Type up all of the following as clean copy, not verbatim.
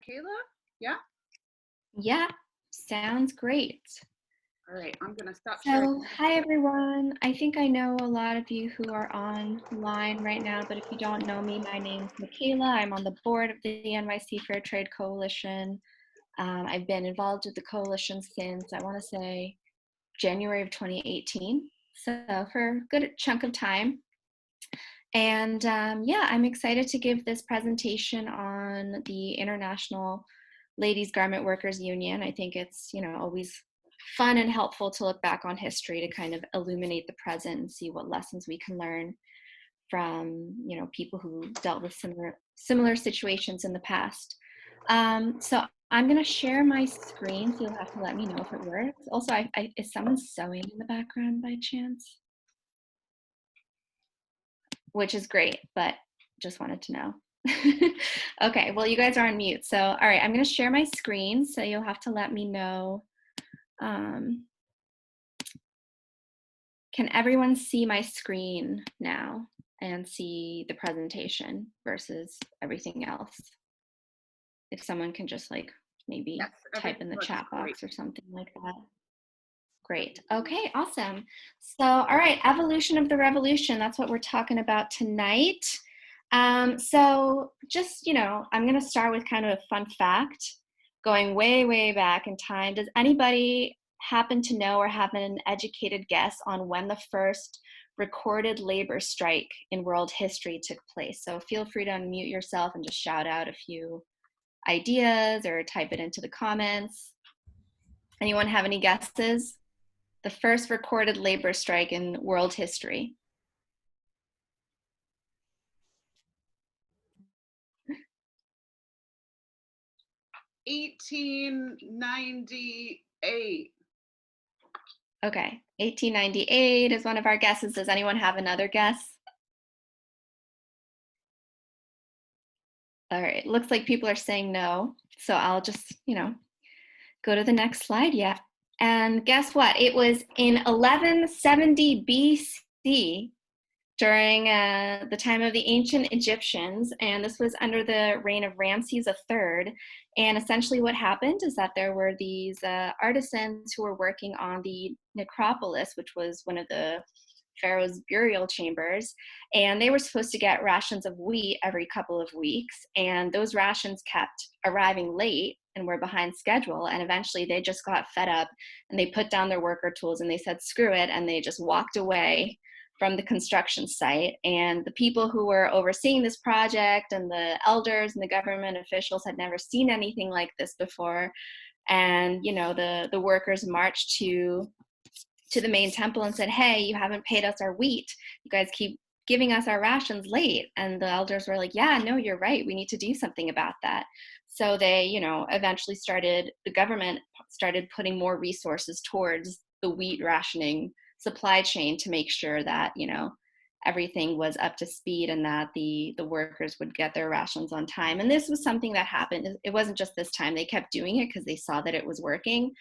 Kayla? Yeah? Yeah, sounds great. All right, I'm gonna stop sharing. So, hi everyone. I think I know a lot of you who are online right now, but if you don't know me, my name's Michaela. I'm on the board of the NYC Fair Trade Coalition. I've been involved with the coalition since, I want to say, January of 2018. So, for a good chunk of time. And yeah, I'm excited to give this presentation on the International Ladies Garment Workers Union. I think it's, always fun and helpful to look back on history to kind of illuminate the present and see what lessons we can learn from, people who dealt with similar situations in the past. So I'm going to share my screen, so you'll have to let me know if it works. Also, is someone sewing in the background by chance? Which is great, but just wanted to know. Okay, well, you guys are on mute. So, all right, I'm going to share my screen. So you'll have to let me know. Can everyone see my screen now and see the presentation versus everything else? If someone can just like maybe Yes, type in everything the looks chat great. box or something like that. Great. Okay, awesome. So, all right, evolution of the revolution. That's what we're talking about tonight. So just, I'm going to start with kind of a fun fact going way, way back in time. Does anybody happen to know or have an educated guess on when the first recorded labor strike in world history took place? So feel free to unmute yourself and just shout out a few ideas or type it into the comments. Anyone have any guesses? The first recorded labor strike in world history. 1898. Okay, 1898 is one of our guesses. Does anyone have another guess? All right, looks like people are saying no. So I'll just, go to the next slide. Yeah. And guess what? It was in 1170 BC during the time of the ancient Egyptians, and this was under the reign of Ramses III. And essentially what happened is that there were these artisans who were working on the necropolis, which was one of the pharaoh's burial chambers, and they were supposed to get rations of wheat every couple of weeks, and those rations kept arriving late and were behind schedule, and eventually they just got fed up and they put down their worker tools and they said screw it, and they just walked away from the construction site. And the people who were overseeing this project and the elders and the government officials had never seen anything like this before. And the workers marched to the main temple and said, hey, you haven't paid us our wheat. You guys keep giving us our rations late. And the elders were like, yeah, no, you're right. We need to do something about that. So they, eventually the government started putting more resources towards the wheat rationing supply chain to make sure that, everything was up to speed and that the workers would get their rations on time. And this was something that happened. It wasn't just this time. They kept doing it because they saw that it was working.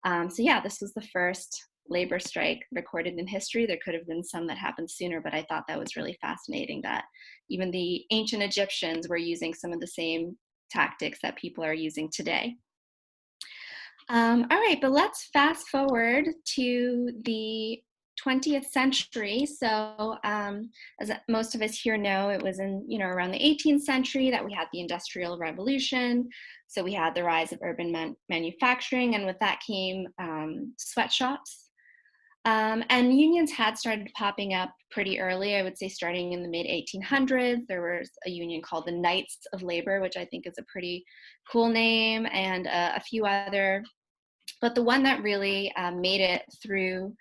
So yeah, this was the first labor strike recorded in history. There could have been some that happened sooner, but I thought that was really fascinating that even the ancient Egyptians were using some of the same tactics that people are using today. All right, but let's fast forward to the 20th century. So as most of us here know, it was in, around the 18th century that we had the Industrial Revolution. So we had the rise of urban manufacturing, and with that came sweatshops. And unions had started popping up pretty early, I would say starting in the mid 1800s. There was a union called the Knights of Labor, which I think is a pretty cool name, and a few other. But the one that really made it through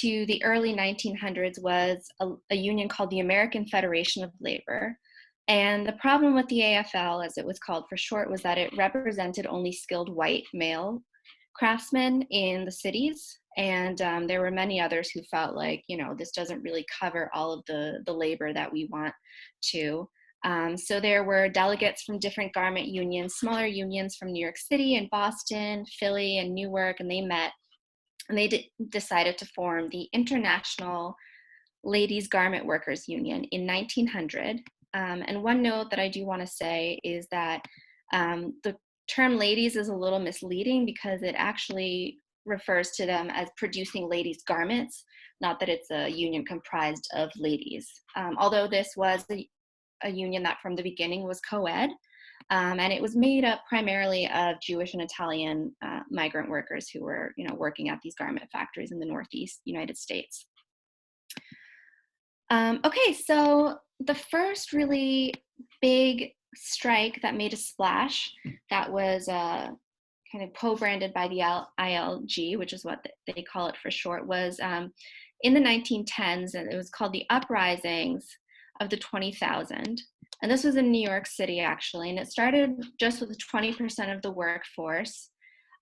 to the early 1900s was a union called the American Federation of Labor. And the problem with the AFL, as it was called for short, was that it represented only skilled white male craftsmen in the cities. And there were many others who felt like, this doesn't really cover all of the labor that we want to. So there were delegates from different garment unions, smaller unions from New York City and Boston, Philly and Newark, and they met and they decided to form the International Ladies Garment Workers Union in 1900. And one note that I do want to say is that the term ladies is a little misleading because it actually refers to them as producing ladies' garments, not that it's a union comprised of ladies. Although this was a union that from the beginning was co-ed, and it was made up primarily of Jewish and Italian migrant workers who were, working at these garment factories in the Northeast United States. Okay, so the first really big strike that made a splash, that was kind of co-branded by the ILG, which is what they call it for short, was in the 1910s, and it was called the Uprisings of the 20,000. And this was in New York City, actually, and it started just with 20% of the workforce.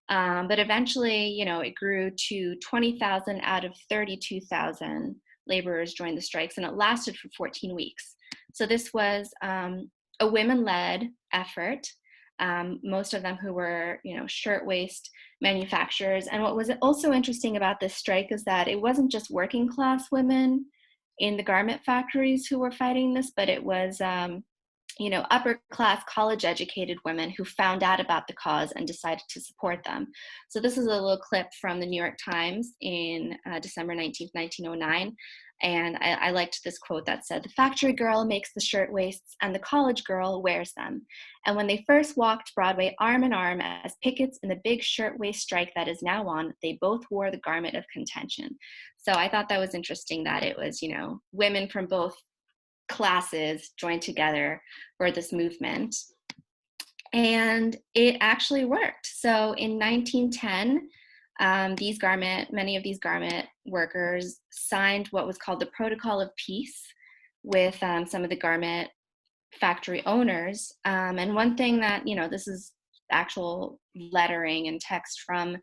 But eventually, it grew to 20,000 out of 32,000 laborers joined the strikes, and it lasted for 14 weeks. So this was a women-led effort, most of them who were, shirtwaist manufacturers. And what was also interesting about this strike is that it wasn't just working class women in the garment factories who were fighting this, but it was upper class college educated women who found out about the cause and decided to support them. So this is a little clip from the New York Times in December 19th, 1909. And I liked this quote that said, "The factory girl makes the shirtwaists and the college girl wears them. And when they first walked Broadway arm in arm as pickets in the big shirtwaist strike that is now on, they both wore the garment of contention." So I thought that was interesting that it was, women from both classes joined together for this movement. And it actually worked. So in 1910, many of these garment workers signed what was called the Protocol of Peace with some of the garment factory owners. And one thing that, this is actual lettering and text from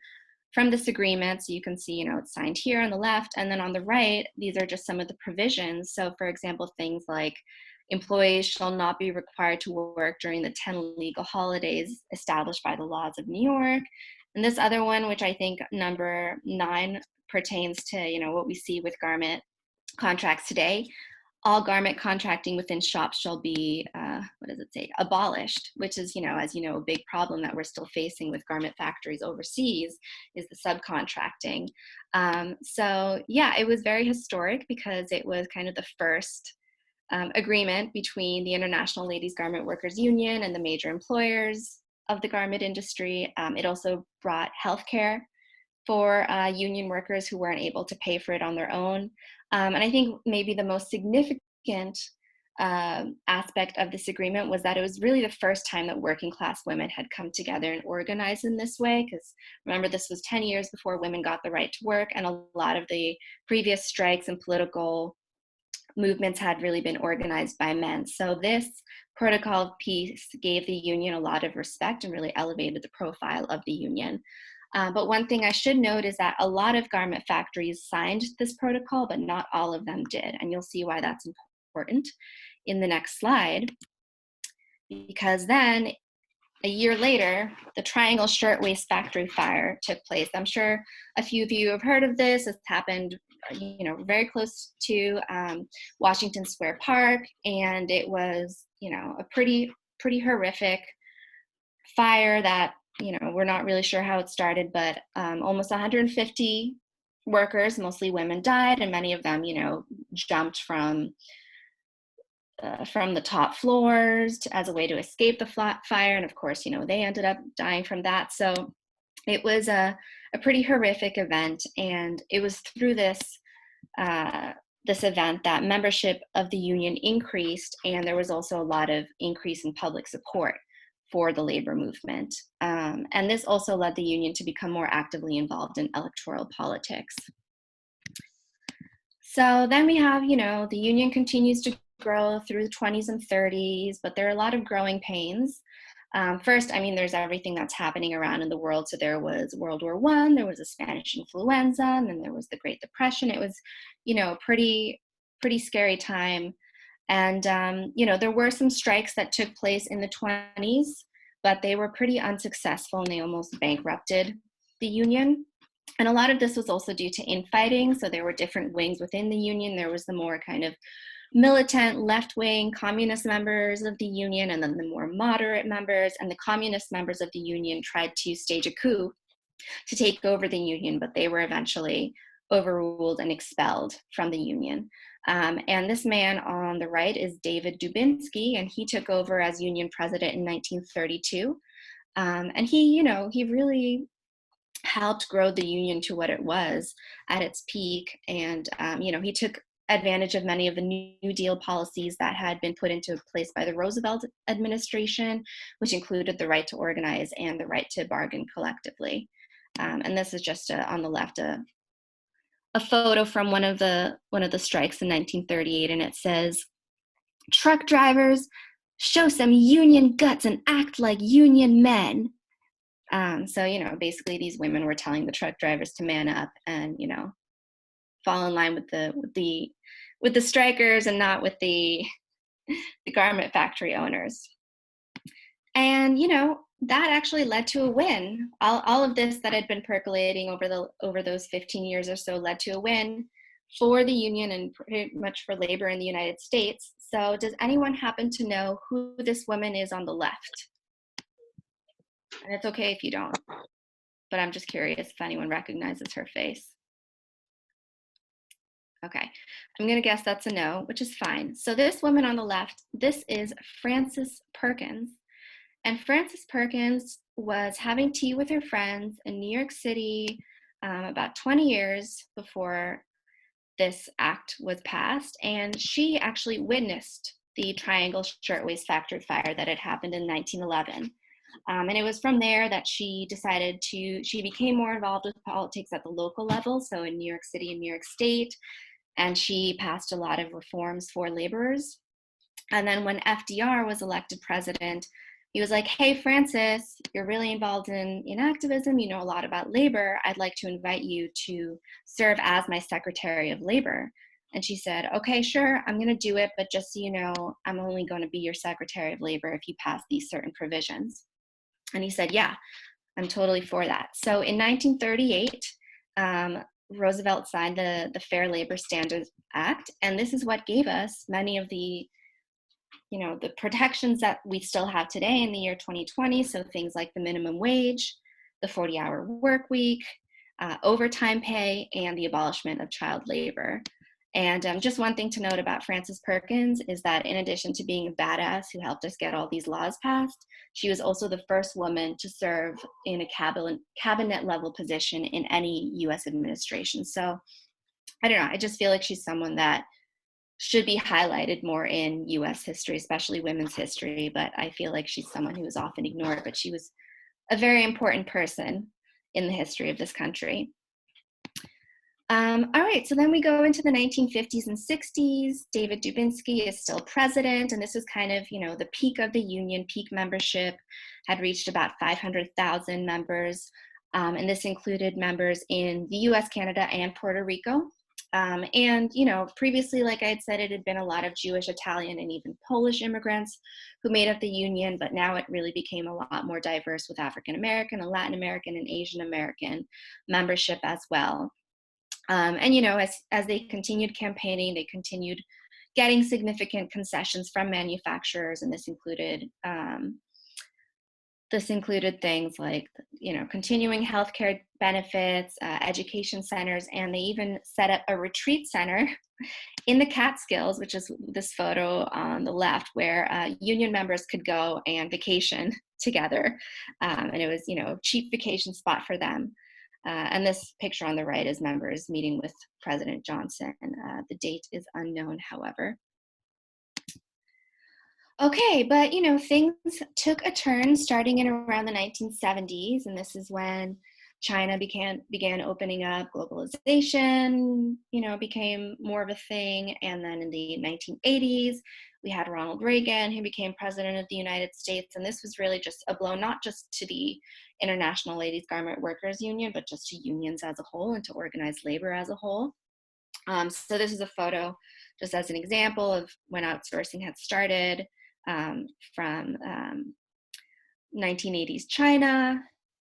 this agreement. So you can see, it's signed here on the left, and then on the right, these are just some of the provisions. So for example, things like employees shall not be required to work during the 10 legal holidays established by the laws of New York. And this other one, which I think number 9 pertains to, what we see with garment contracts today. All garment contracting within shops shall be, abolished, which is, as you know, a big problem that we're still facing with garment factories overseas is the subcontracting. So yeah, it was very historic because it was kind of the first agreement between the International Ladies Garment Workers Union and the major employers of the garment industry. It also brought healthcare for union workers who weren't able to pay for it on their own. And I think maybe the most significant aspect of this agreement was that it was really the first time that working class women had come together and organized in this way. Because remember, this was 10 years before women got the right to work, and a lot of the previous strikes and political movements had really been organized by men. So this Protocol of Peace gave the union a lot of respect and really elevated the profile of the union. But one thing I should note is that a lot of garment factories signed this protocol, but not all of them did. And you'll see why that's important in the next slide. Because then a year later, the Triangle Shirtwaist Factory fire took place. I'm sure a few of you have heard of this. It's happened, very close to Washington Square Park, and it was, a pretty horrific fire that, we're not really sure how it started, but almost 150 workers, mostly women, died, and many of them, jumped from the top floors as a way to escape the fire. And of course, they ended up dying from that. So it was a pretty horrific event. And it was through this event that membership of the union increased. And there was also a lot of increase in public support for the labor movement. And this also led the union to become more actively involved in electoral politics. So then we have, the union continues to grow through the 20s and 30s, but there are a lot of growing pains. First, there's everything that's happening around in the world. So there was World War I, there was a Spanish influenza, and then there was the Great Depression. It was, a pretty scary time. And, there were some strikes that took place in the 20s, but they were pretty unsuccessful and they almost bankrupted the union. And a lot of this was also due to infighting. So there were different wings within the union. There was the more kind of militant left-wing communist members of the union, and then the more moderate members, and the communist members of the union tried to stage a coup to take over the union, but they were eventually overruled and expelled from the union. And this man on the right is David Dubinsky, and he took over as union president in 1932. And he really helped grow the union to what it was at its peak. And, he took advantage of many of the New Deal policies that had been put into place by the Roosevelt administration, which included the right to organize and the right to bargain collectively. And this is just on the left, a photo from one of the strikes in 1938, and it says, "Truck drivers, show some union guts and act like union men." So, basically these women were telling the truck drivers to man up and, fall in line with the strikers and not with the garment factory owners. And, that actually led to a win. All of this that had been percolating over those 15 years or so led to a win for the union and pretty much for labor in the United States. So does anyone happen to know who this woman is on the left? And it's okay if you don't, but I'm just curious if anyone recognizes her face. Okay, I'm gonna guess that's a no, which is fine. So this woman on the left, this is Frances Perkins. And Frances Perkins was having tea with her friends in New York City about 20 years before this act was passed. And she actually witnessed the Triangle Shirtwaist Factory fire that had happened in 1911. And it was from there that she became more involved with politics at the local level, so in New York City and New York State, and she passed a lot of reforms for laborers. And then when FDR was elected president, he was like, "Hey, Frances, you're really involved in activism, you know a lot about labor, I'd like to invite you to serve as my Secretary of Labor." And she said, "Okay, sure, I'm gonna do it, but just so you know, I'm only gonna be your Secretary of Labor if you pass these certain provisions." And he said, "Yeah, I'm totally for that." So in 1938, Roosevelt signed the Fair Labor Standards Act, and this is what gave us many of the protections that we still have today in the year 2020. So things like the minimum wage, the 40-hour work week, overtime pay, and the abolishment of child labor. And just one thing to note about Frances Perkins is that in addition to being a badass who helped us get all these laws passed, she was also the first woman to serve in a cabinet level position in any US administration. So I don't know, I just feel like she's someone that should be highlighted more in US history, especially women's history, but I feel like she's someone who is often ignored, but she was a very important person in the history of this country. All right, so then we go into the 1950s and 60s. David Dubinsky is still president, and this is kind of, the peak of the union. Peak membership had reached about 500,000 members, and this included members in the US, Canada, and Puerto Rico. And, previously, like I had said, it had been a lot of Jewish, Italian, and even Polish immigrants who made up the union, but now it really became a lot more diverse with African American and Latin American and Asian American membership as well. And, as they continued campaigning, they continued getting significant concessions from manufacturers, and this included things like, continuing healthcare benefits, education centers, and they even set up a retreat center in the Catskills, which is this photo on the left, where union members could go and vacation together. And it was, a cheap vacation spot for them. And this picture on the right is members meeting with President Johnson. The date is unknown, however. Okay, but things took a turn starting in around the 1970s, and this is when China began opening up, globalization, became more of a thing, and then in the 1980s, we had Ronald Reagan, who became president of the United States, and this was really just a blow, not just to the International Ladies Garment Workers Union, but just to unions as a whole and to organized labor as a whole. So this is a photo, just as an example of when outsourcing had started, from 1980s China.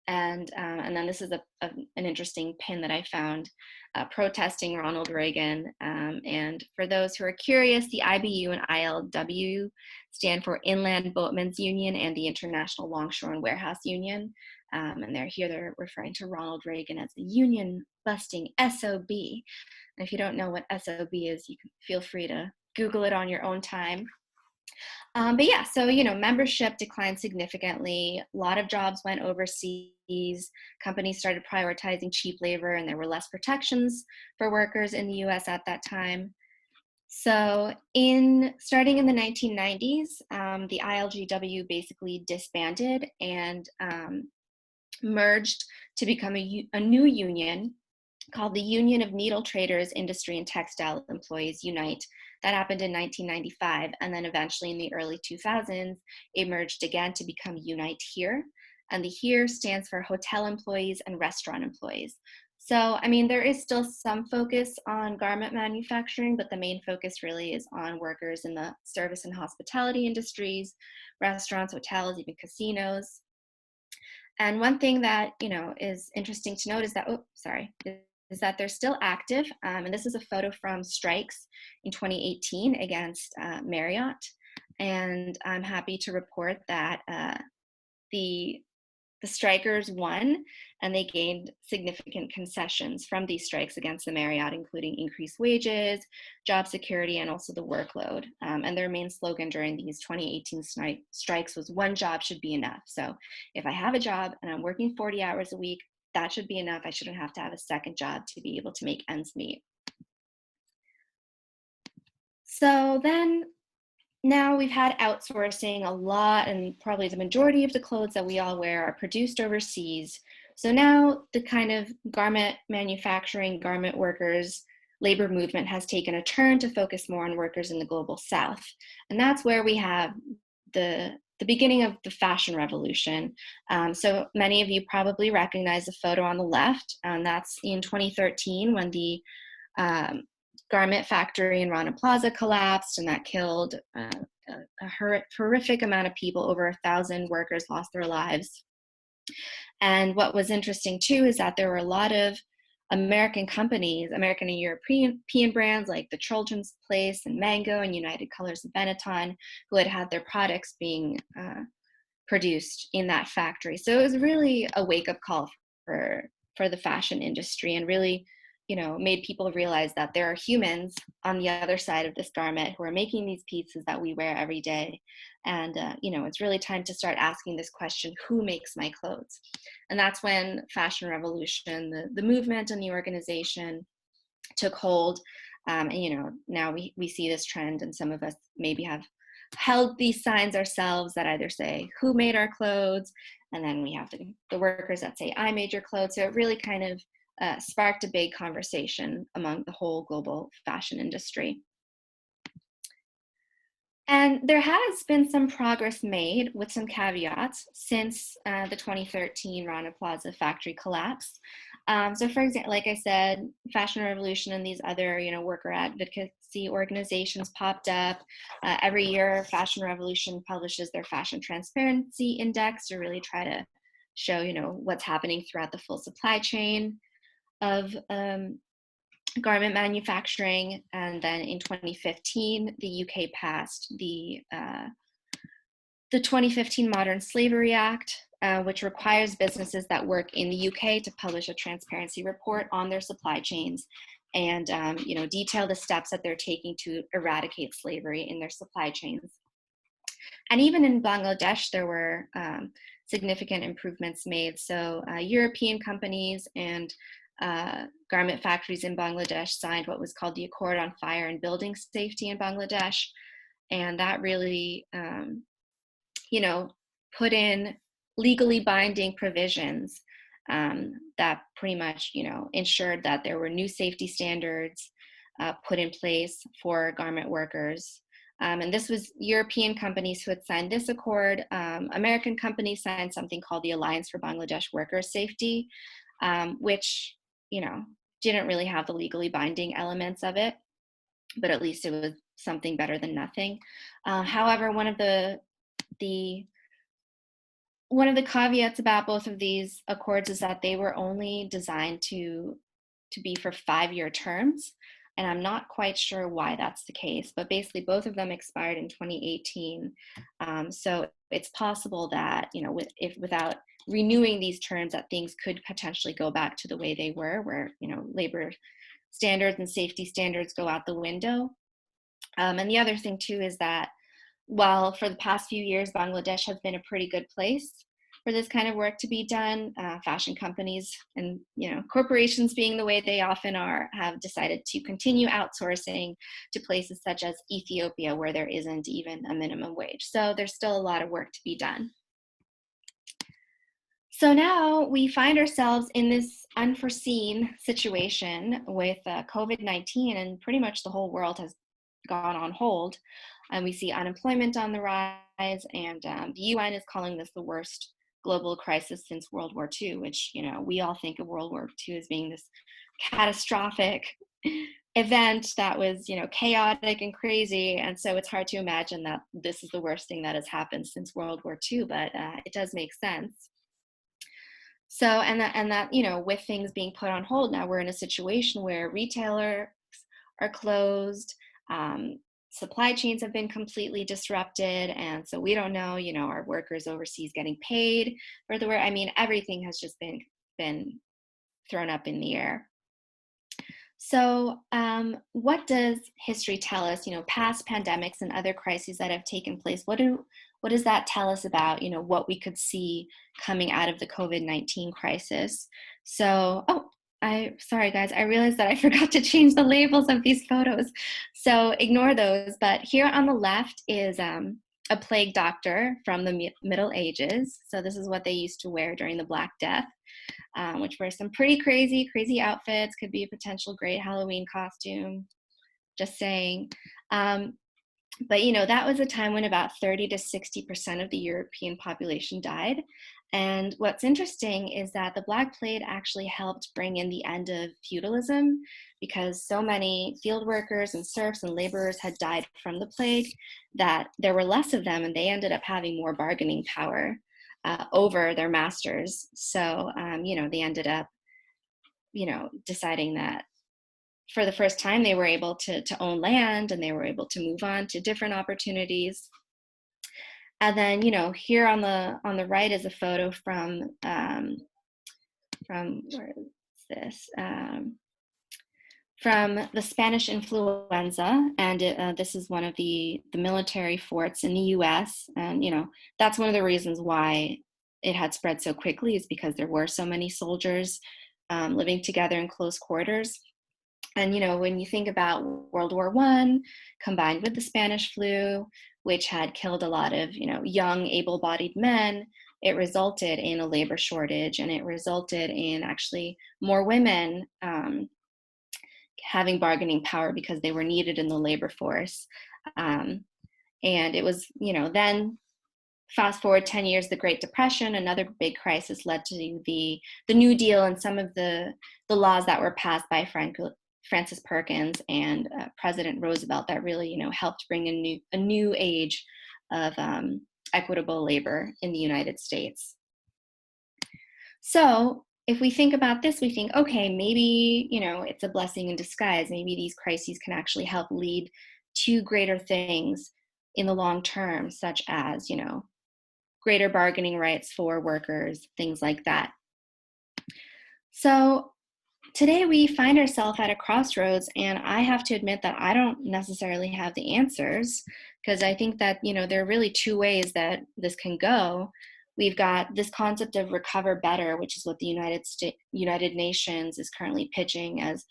And then this is an interesting pin that I found, protesting Ronald Reagan. And for those who are curious, the IBU and ILW stand for Inland Boatmen's Union and the International Longshore and Warehouse Union. And they're referring to Ronald Reagan as the union busting SOB. And if you don't know what SOB is, you can feel free to Google it on your own time. But yeah, so, membership declined significantly. A lot of jobs went overseas. Companies started prioritizing cheap labor, and there were less protections for workers in the US at that time. So starting in the 1990s, the ILGW basically disbanded and merged to become a new union called the Union of Needle Traders, Industry and Textile Employees Unite. That happened in 1995, and then eventually in the early 2000s, it merged again to become Unite Here. And the Here stands for Hotel Employees and Restaurant Employees. So, there is still some focus on garment manufacturing, but the main focus really is on workers in the service and hospitality industries, restaurants, hotels, even casinos. And one thing that, is interesting to note is that, is that they're still active. And this is a photo from strikes in 2018 against Marriott. And I'm happy to report that the strikers won, and they gained significant concessions from these strikes against the Marriott, including increased wages, job security, and also the workload. And their main slogan during these 2018 strikes was "One job should be enough." So if I have a job and I'm working 40 hours a week, that should be enough. I shouldn't have to have a second job to be able to make ends meet. So then, now we've had outsourcing a lot, and probably the majority of the clothes that we all wear are produced overseas. So now the kind of garment manufacturing, garment workers, labor movement has taken a turn to focus more on workers in the global south. And that's where we have the beginning of the fashion revolution. So many of you probably recognize the photo on the left. That's in 2013 when the garment factory in Rana Plaza collapsed, and that killed a horrific amount of people. Over 1,000 workers lost their lives. And what was interesting too is that there were a lot of American companies, American and European brands like The Children's Place and Mango and United Colors and Benetton, who had their products being produced in that factory. So it was really a wake-up call for the fashion industry, and really, made people realize that there are humans on the other side of this garment who are making these pieces that we wear every day. And, it's really time to start asking this question: who makes my clothes? And that's when Fashion Revolution, the movement and the organization, took hold. And, now we see this trend, and some of us maybe have held these signs ourselves that either say, who made our clothes? And then we have the workers that say, I made your clothes. So it really kind of sparked a big conversation among the whole global fashion industry. And there has been some progress made, with some caveats, since the 2013 Rana Plaza factory collapse. So for example, like I said, Fashion Revolution and these other, worker advocacy organizations popped up. Every year, Fashion Revolution publishes their Fashion Transparency Index to really try to show, what's happening throughout the full supply chain of garment manufacturing. And then in 2015, the UK passed the 2015 Modern Slavery Act, which requires businesses that work in the UK to publish a transparency report on their supply chains and detail the steps that they're taking to eradicate slavery in their supply chains. And even in Bangladesh, there were significant improvements made. So European companies and garment factories in Bangladesh signed what was called the Accord on Fire and Building Safety in Bangladesh. And that really, put in legally binding provisions that pretty much, ensured that there were new safety standards put in place for garment workers. And this was European companies who had signed this accord. American companies signed something called the Alliance for Bangladesh Workers' Safety, which, didn't really have the legally binding elements of it, but at least it was something better than nothing. However, one of the one of the caveats about both of these accords is that they were only designed to be for 5-year terms. And I'm not quite sure why that's the case, but basically both of them expired in 2018. So it's possible that, without renewing these terms, that things could potentially go back to the way they were, where, labor standards and safety standards go out the window. And the other thing too is that while for the past few years, Bangladesh has been a pretty good place for this kind of work to be done, fashion companies and corporations, being the way they often are, have decided to continue outsourcing to places such as Ethiopia, where there isn't even a minimum wage. So there's still a lot of work to be done. So now we find ourselves in this unforeseen situation with COVID-19, and pretty much the whole world has gone on hold. And we see unemployment on the rise, and the UN is calling this the worst global crisis since World War II, which, we all think of World War II as being this catastrophic event that was, chaotic and crazy. And so it's hard to imagine that this is the worst thing that has happened since World War II, but it does make sense. So, and that, with things being put on hold, now we're in a situation where retailers are closed, supply chains have been completely disrupted, and so we don't know, our workers overseas getting paid for the work. I mean, everything has just been thrown up in the air. So what does history tell us, past pandemics and other crises that have taken place? What does that tell us about, what we could see coming out of the COVID-19 crisis? So, sorry guys, I realized that I forgot to change the labels of these photos. So ignore those, but here on the left is a plague doctor from the Middle Ages. So this is what they used to wear during the Black Death. Which were some pretty crazy outfits, could be a potential great Halloween costume, just saying. But, that was a time when about 30 to 60% of the European population died. And what's interesting is that the Black Plague actually helped bring in the end of feudalism, because so many field workers and serfs and laborers had died from the plague that there were less of them, and they ended up having more bargaining power over their masters. So, they ended up, deciding that for the first time they were able to own land, and they were able to move on to different opportunities. And then, here on the right is a photo from where is this? From the Spanish influenza, and this is one of the military forts in the U.S. And that's one of the reasons why it had spread so quickly, is because there were so many soldiers living together in close quarters. And when you think about World War I combined with the Spanish flu, which had killed a lot of young, able-bodied men, it resulted in a labor shortage, and it resulted in actually more women having bargaining power because they were needed in the labor force. And it was, then fast forward 10 years, the Great Depression, another big crisis led to the New Deal and some of the laws that were passed by Francis Perkins and President Roosevelt that really, helped bring a new age of equitable labor in the United States. So if we think about this, we think, okay, maybe, it's a blessing in disguise. Maybe these crises can actually help lead to greater things in the long term, such as, greater bargaining rights for workers, things like that. So today we find ourselves at a crossroads, and I have to admit that I don't necessarily have the answers, because I think that, there are really two ways that this can go. We've got this concept of recover better, which is what the United Nations is currently pitching as,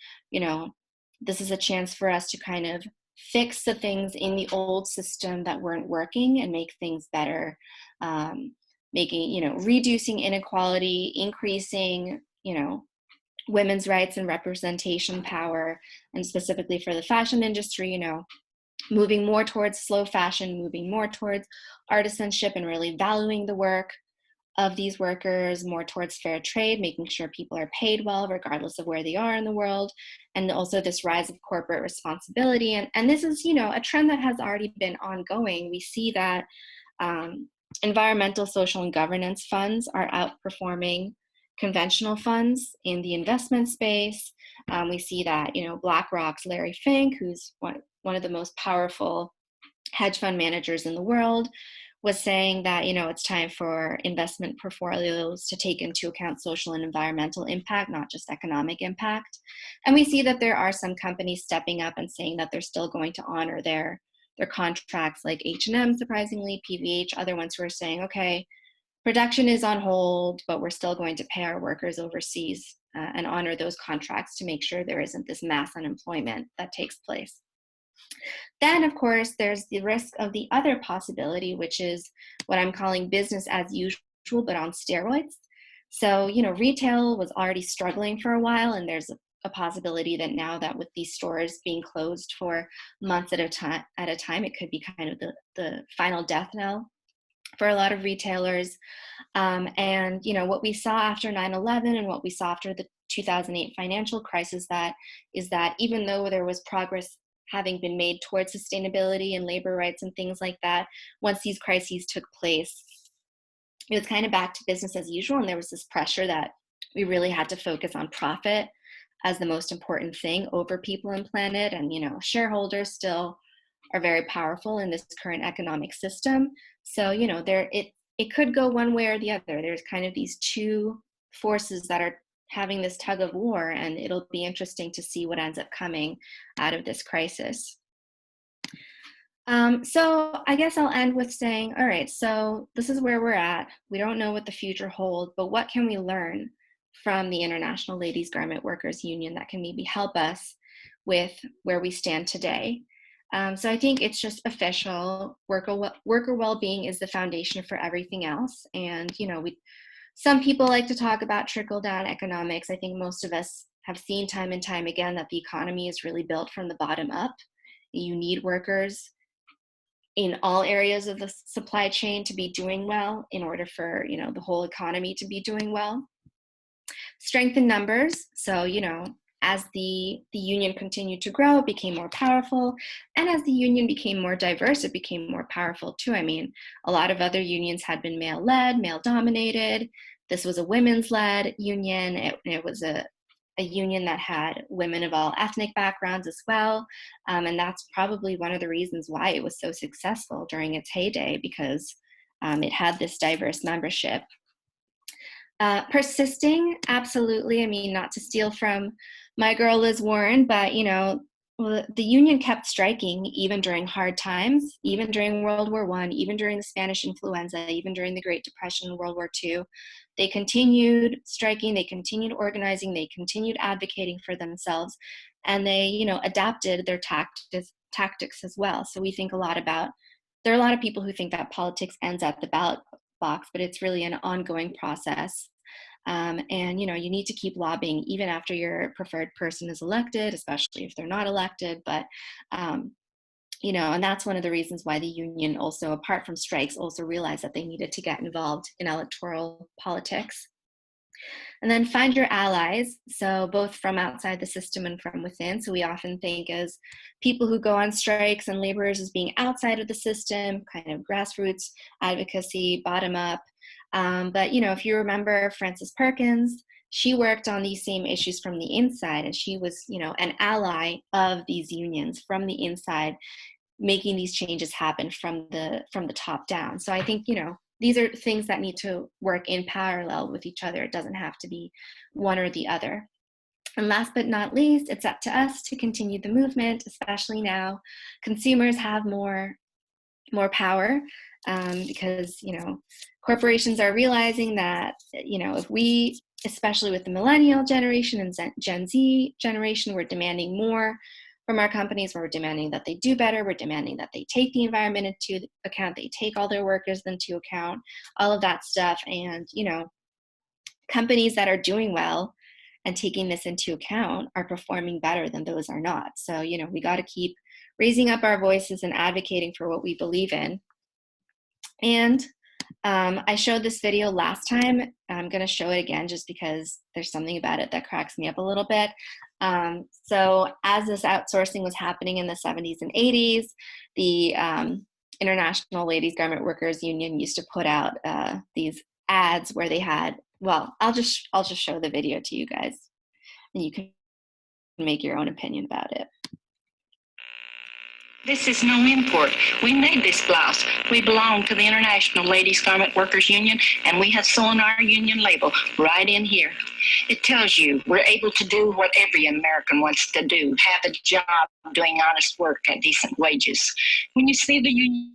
this is a chance for us to kind of fix the things in the old system that weren't working and make things better, reducing inequality, increasing, women's rights and representation power, and specifically for the fashion industry, moving more towards slow fashion, moving more towards artisanship and really valuing the work of these workers, more towards fair trade, making sure people are paid well regardless of where they are in the world, and also this rise of corporate responsibility. And this is, a trend that has already been ongoing. We see that Environmental, social, and governance funds are outperforming conventional funds in the investment space. We see that, BlackRock's Larry Fink, who's one of the most powerful hedge fund managers in the world, was saying that, it's time for investment portfolios to take into account social and environmental impact, not just economic impact. And we see that there are some companies stepping up and saying that they're still going to honor their contracts, like H&M, surprisingly, PVH, other ones who are saying, okay, production is on hold, but we're still going to pay our workers overseas and honor those contracts to make sure there isn't this mass unemployment that takes place. Then, of course, there's the risk of the other possibility, which is what I'm calling business as usual, but on steroids. So, retail was already struggling for a while, and there's a possibility that now that with these stores being closed for months at a time, it could be kind of the final death knell for a lot of retailers. And, what we saw after 9/11 and what we saw after the 2008 financial crisis, is that even though there was progress having been made towards sustainability and labor rights and things like that, once these crises took place, it was kind of back to business as usual. And there was this pressure that we really had to focus on profit as the most important thing over people and planet. And, shareholders still are very powerful in this current economic system. So, it could go one way or the other. There's kind of these two forces that are having this tug of war, and it'll be interesting to see what ends up coming out of this crisis. So I guess I'll end with saying, all right, so this is where we're at. We don't know what the future holds, but what can we learn from the International Ladies Garment Workers Union that can maybe help us with where we stand today? So I think it's just official. Worker well-being is the foundation for everything else. And, some people like to talk about trickle-down economics. I think most of us have seen time and time again that the economy is really built from the bottom up. You need workers in all areas of the supply chain to be doing well in order for, the whole economy to be doing well. Strength in numbers. So, as the union continued to grow, it became more powerful. And as the union became more diverse, it became more powerful too. I mean, a lot of other unions had been male-led, male-dominated. This was a women's-led union. It was a union that had women of all ethnic backgrounds as well. And that's probably one of the reasons why it was so successful during its heyday, because it had this diverse membership. Persisting, absolutely. I mean, not to steal from my girl Liz Warren, but the union kept striking even during hard times, even during World War I, even during the Spanish influenza, even during the Great Depression and World War II. They continued striking, they continued organizing, they continued advocating for themselves, and they, adapted their tactics as well. So we think a lot about, there are a lot of people who think that politics ends at the ballot box, but it's really an ongoing process. And, you need to keep lobbying even after your preferred person is elected, especially if they're not elected. But, and that's one of the reasons why the union also, apart from strikes, also realized that they needed to get involved in electoral politics. And then find your allies, so both from outside the system and from within. So we often think as people who go on strikes and laborers as being outside of the system, kind of grassroots advocacy, bottom up. But, if you remember Frances Perkins, she worked on these same issues from the inside, and she was, an ally of these unions from the inside, making these changes happen from the top down. So I think, these are things that need to work in parallel with each other. It doesn't have to be one or the other. And last but not least, it's up to us to continue the movement, especially now. Consumers have more power because, corporations are realizing that, if we, especially with the millennial generation and Gen Z generation, we're demanding more from our companies. We're demanding that they do better. We're demanding that they take the environment into account. They take all their workers into account, all of that stuff. And, companies that are doing well and taking this into account are performing better than those are not. So, we got to keep raising up our voices and advocating for what we believe in. And I showed this video last time. I'm going to show it again just because there's something about it that cracks me up a little bit. So as this outsourcing was happening in the 70s and 80s, the International Ladies Garment Workers Union used to put out these ads where they had, well, I'll just show the video to you guys, and you can make your own opinion about it. This is no import. We made this blouse. We belong to the International Ladies Garment Workers Union, and we have sewn our union label right in here. It tells you we're able to do what every American wants to do, have a job doing honest work at decent wages. When you see the union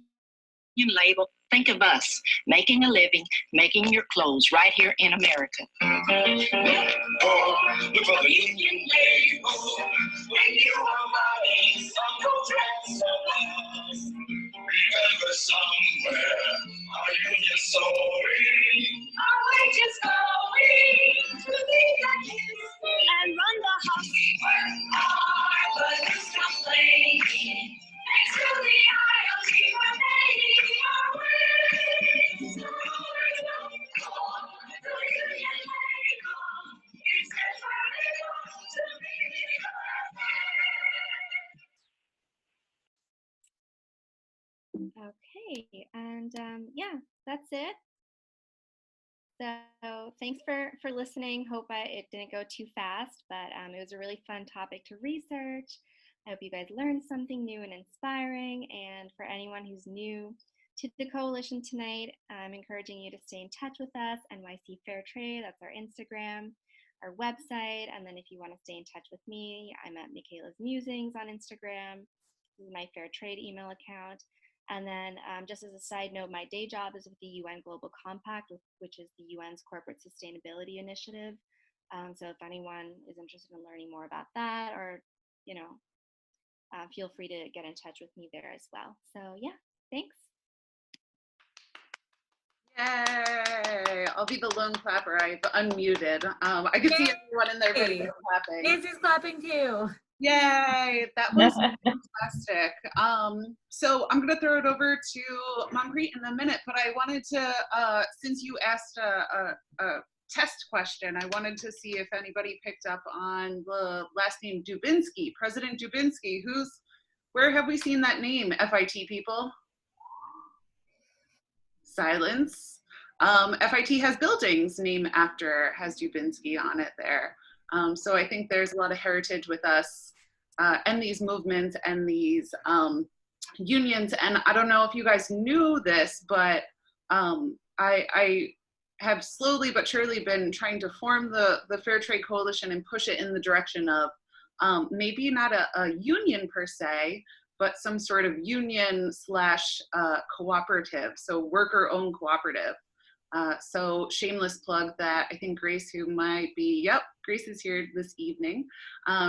label, think of us making a living, making your clothes right here in America. Look for the union label when you are buying some dress. Remember somewhere our union sewing, our wages going to the factories and run the house where our buttons complaining. Next to the aisles we were making our way. So don't go to the union label. It says where it goes to be Okay, and yeah, that's it. So thanks for listening. Hope it didn't go too fast, but it was a really fun topic to research. I hope you guys learned something new and inspiring. And for anyone who's new to the coalition tonight, I'm encouraging you to stay in touch with us, NYC Fair Trade, that's our Instagram, our website. And then if you want to stay in touch with me, I'm at Michaela's Musings on Instagram. This is my Fair Trade email account. And then just as a side note, my day job is with the UN Global Compact, which is the UN's corporate sustainability initiative. So if anyone is interested in learning more about that, or, you know, feel free to get in touch with me there as well. So yeah, thanks. Yay! I'll be the lone clapper. I've unmuted. I can see everyone in their video clapping. Nancy's clapping too. Yay! That was fantastic. So I'm going to throw it over to Manpreet in a minute, but I wanted to, since you asked a test question, I wanted to see if anybody picked up on the last name Dubinsky, President Dubinsky. Where have we seen that name, FIT people? Silence. FIT has buildings named after, has Dubinsky on it there. So I think there's a lot of heritage with us and these movements and these unions. And I don't know if you guys knew this, but I have slowly but surely been trying to form the Fair Trade Coalition and push it in the direction of maybe not a union per se, but some sort of union slash cooperative, so worker-owned cooperative. So shameless plug that I think Grace, who might be, yep, Grace is here this evening.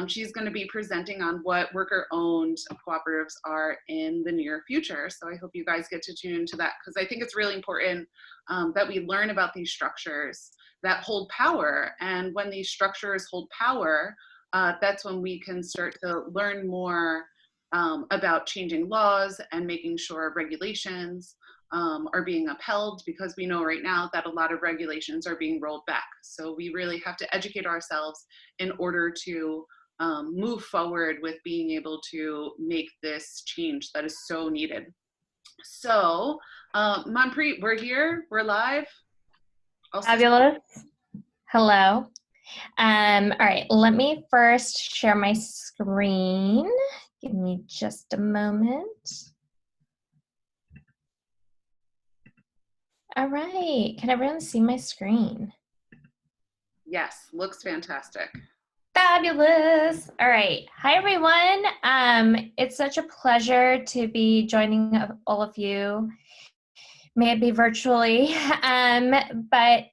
She's going to be presenting on what worker-owned cooperatives are in the near future. So I hope you guys get to tune into that, because I think it's really important that we learn about these structures that hold power. And when these structures hold power, that's when we can start to learn more about changing laws and making sure regulations are being upheld, because we know right now that a lot of regulations are being rolled back. So we really have to educate ourselves in order to move forward with being able to make this change that is so needed. So Manpreet, we're here, we're live. Fabulous. Hello. All right, let me first share my screen. Give me just a moment. All right, can everyone see my screen? Yes, looks fantastic. Fabulous. All right. Hi, everyone. It's such a pleasure to be joining all of you, maybe virtually, but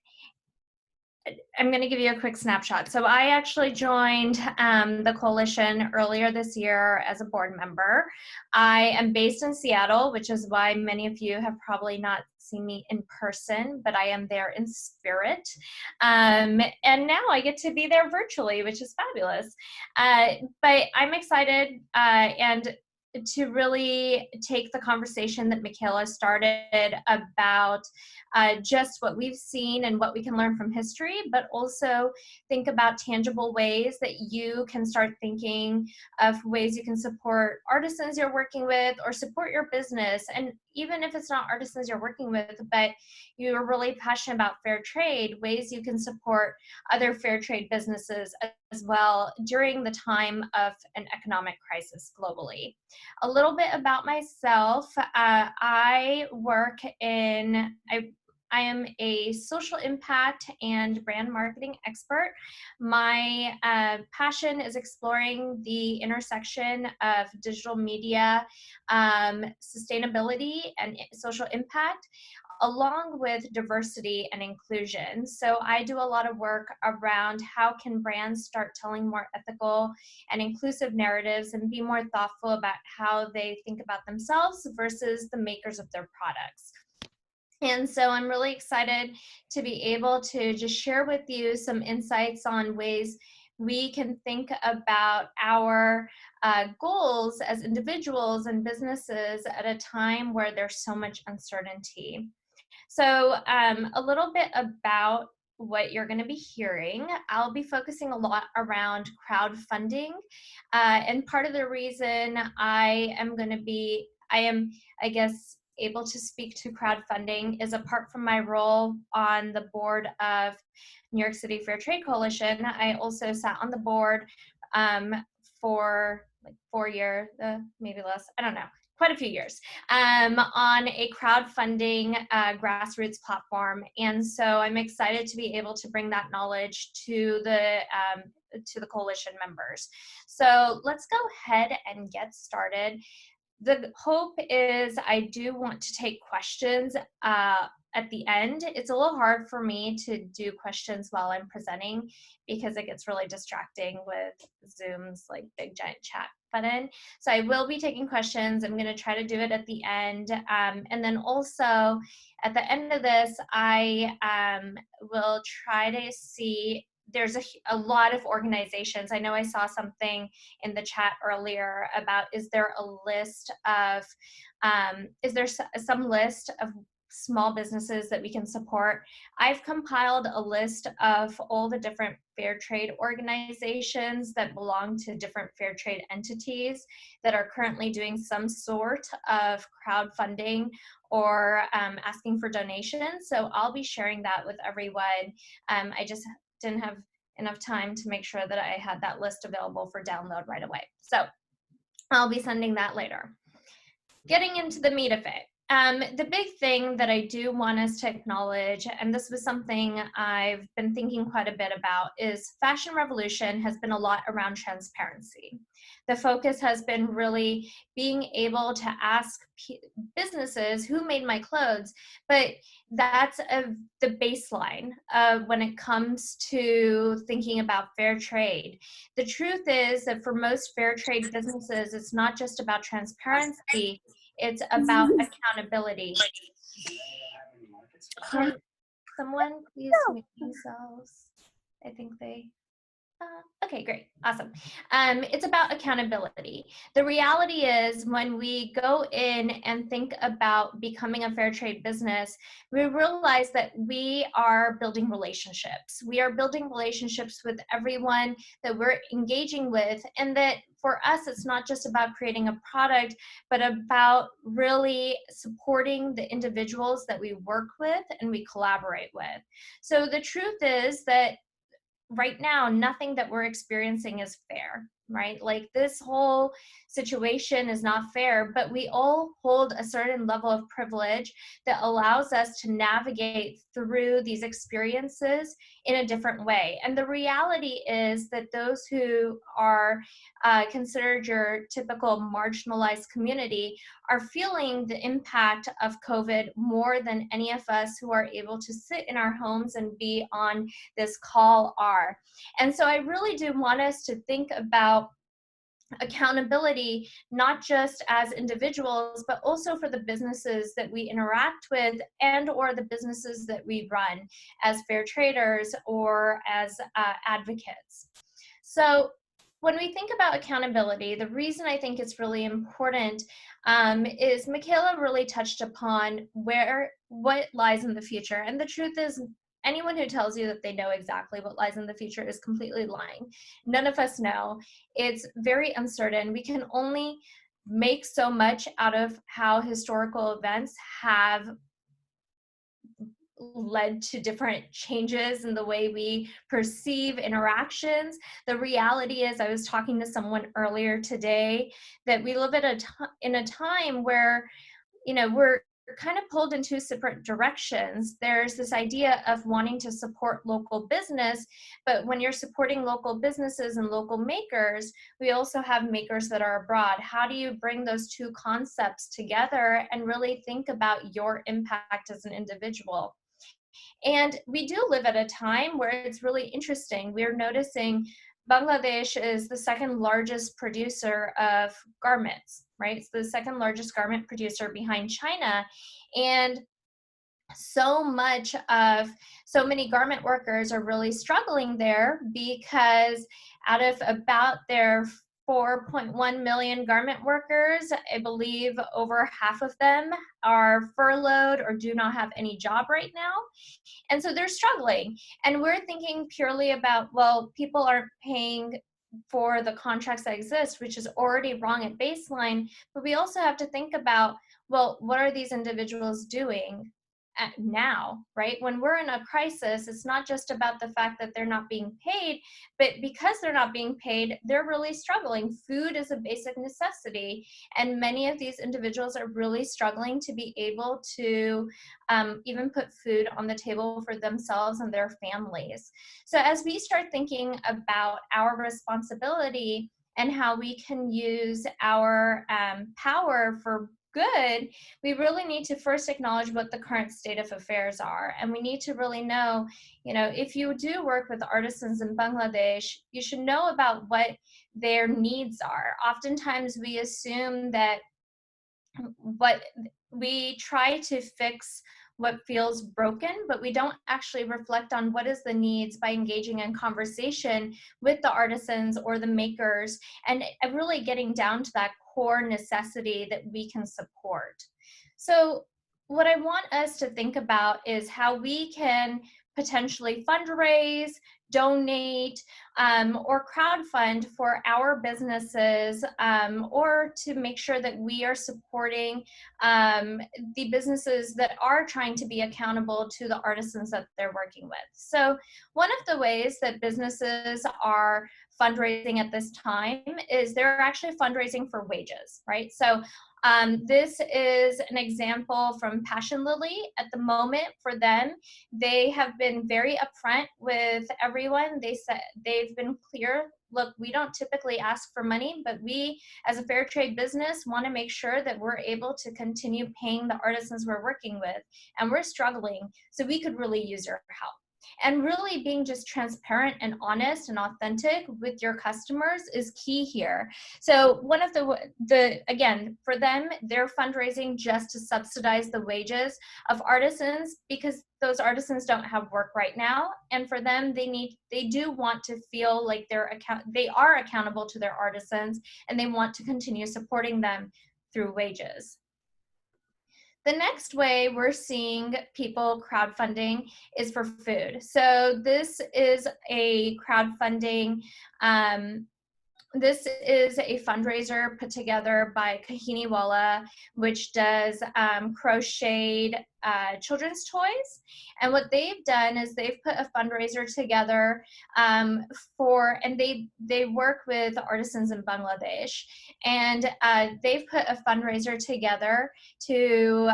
I'm going to give you a quick snapshot. So I actually joined the coalition earlier this year as a board member. I am based in Seattle, which is why many of you have probably not seen me in person, but I am there in spirit. And now I get to be there virtually, which is fabulous. But I'm excited and to really take the conversation that Michaela started about just what we've seen and what we can learn from history, but also think about tangible ways that you can start thinking of ways you can support artisans you're working with or support your business. And even if it's not artisans you're working with, but you're really passionate about fair trade, ways you can support other fair trade businesses as well during the time of an economic crisis globally. A little bit about myself. I am a social impact and brand marketing expert. My passion is exploring the intersection of digital media, sustainability, and social impact, along with diversity and inclusion. So I do a lot of work around how can brands start telling more ethical and inclusive narratives and be more thoughtful about how they think about themselves versus the makers of their products. And so I'm really excited to be able to just share with you some insights on ways we can think about our goals as individuals and businesses at a time where there's so much uncertainty. So a little bit about what you're going to be hearing. I'll be focusing a lot around crowdfunding. And part of the reason I am, I guess, able to speak to crowdfunding is apart from my role on the board of New York City Fair Trade Coalition. I also sat on the board for like 4 years, maybe less, I don't know, quite a few years, on a crowdfunding grassroots platform. And so I'm excited to be able to bring that knowledge to the coalition members. So let's go ahead and get started. The hope is I do want to take questions at the end. It's a little hard for me to do questions while I'm presenting because it gets really distracting with Zoom's like big giant chat button. So I will be taking questions. I'm going to try to do it at the end. And then also at the end of this, I will try to see, there's a lot of organizations. I know I saw something in the chat earlier about, is there a list of, is there some list of small businesses that we can support? I've compiled a list of all the different fair trade organizations that belong to different fair trade entities that are currently doing some sort of crowdfunding or asking for donations. So I'll be sharing that with everyone. I just didn't have enough time to make sure that I had that list available for download right away. So I'll be sending that later. Getting into the meat of it. The big thing that I do want us to acknowledge, and this was something I've been thinking quite a bit about, is Fashion Revolution has been a lot around transparency. The focus has been really being able to ask businesses who made my clothes, but that's the baseline when it comes to thinking about fair trade. The truth is that for most fair trade businesses, it's not just about transparency, it's about accountability. Can someone please mute themselves? I think they, okay, great, awesome. It's about accountability. The reality is when we go in and think about becoming a fair trade business, we realize that we are building relationships. We are building relationships with everyone that we're engaging with, and that for us, it's not just about creating a product, but about really supporting the individuals that we work with and we collaborate with. So the truth is that right now, nothing that we're experiencing is fair, right? Like this whole situation is not fair, but we all hold a certain level of privilege that allows us to navigate through these experiences in a different way. And the reality is that those who are considered your typical marginalized community are feeling the impact of COVID more than any of us who are able to sit in our homes and be on this call are. And so I really do want us to think about accountability, not just as individuals, but also for the businesses that we interact with and or the businesses that we run as fair traders or as advocates. So when we think about accountability, the reason I think it's really important is Michaela really touched upon where what lies in the future. And the truth is, anyone who tells you that they know exactly what lies in the future is completely lying. None of us know. It's very uncertain. We can only make so much out of how historical events have led to different changes in the way we perceive interactions. The reality is, I was talking to someone earlier today, that we live at in a time where, we're kind of pulled in two separate directions. There's this idea of wanting to support local business, but when you're supporting local businesses and local makers, we also have makers that are abroad. How do you bring those two concepts together and really think about your impact as an individual? And we do live at a time where it's really interesting. We're noticing Bangladesh is the second largest producer of garments, right? It's the second largest garment producer behind China. And so many garment workers are really struggling there, because out of about their 4.1 million garment workers, I believe over half of them are furloughed or do not have any job right now. And so they're struggling. And we're thinking purely about, well, people aren't paying for the contracts that exist, which is already wrong at baseline. But we also have to think about, well, what are these individuals doing now, right? When we're in a crisis, it's not just about the fact that they're not being paid, but because they're not being paid, they're really struggling. Food is a basic necessity, and many of these individuals are really struggling to be able to even put food on the table for themselves and their families. So as we start thinking about our responsibility and how we can use our power for good, we really need to first acknowledge what the current state of affairs are. And we need to really know, if you do work with artisans in Bangladesh, you should know about what their needs are. Oftentimes we assume that what we try to fix what feels broken, but we don't actually reflect on what is the needs by engaging in conversation with the artisans or the makers, and really getting down to that core necessity that we can support. So what I want us to think about is how we can potentially fundraise, donate, or crowdfund for our businesses, or to make sure that we are supporting the businesses that are trying to be accountable to the artisans that they're working with. So one of the ways that businesses are fundraising at this time is they're actually fundraising for wages, right? So this is an example from Passion Lily. At the moment, for them, they have been very upfront with everyone. They said they've been clear. Look, we don't typically ask for money, but we, as a fair trade business, want to make sure that we're able to continue paying the artisans we're working with, and we're struggling, so we could really use your help. And really being just transparent and honest and authentic with your customers is key here. So one of again, for them, they're fundraising just to subsidize the wages of artisans, because those artisans don't have work right now. And for them, they do want to feel like they are accountable to their artisans, and they want to continue supporting them through wages. The next way we're seeing people crowdfunding is for food. So this is a crowdfunding, this is a fundraiser put together by Kahiniwala, which does crocheted children's toys. And what they've done is they've put a fundraiser together and they work with artisans in Bangladesh. And they've put a fundraiser together to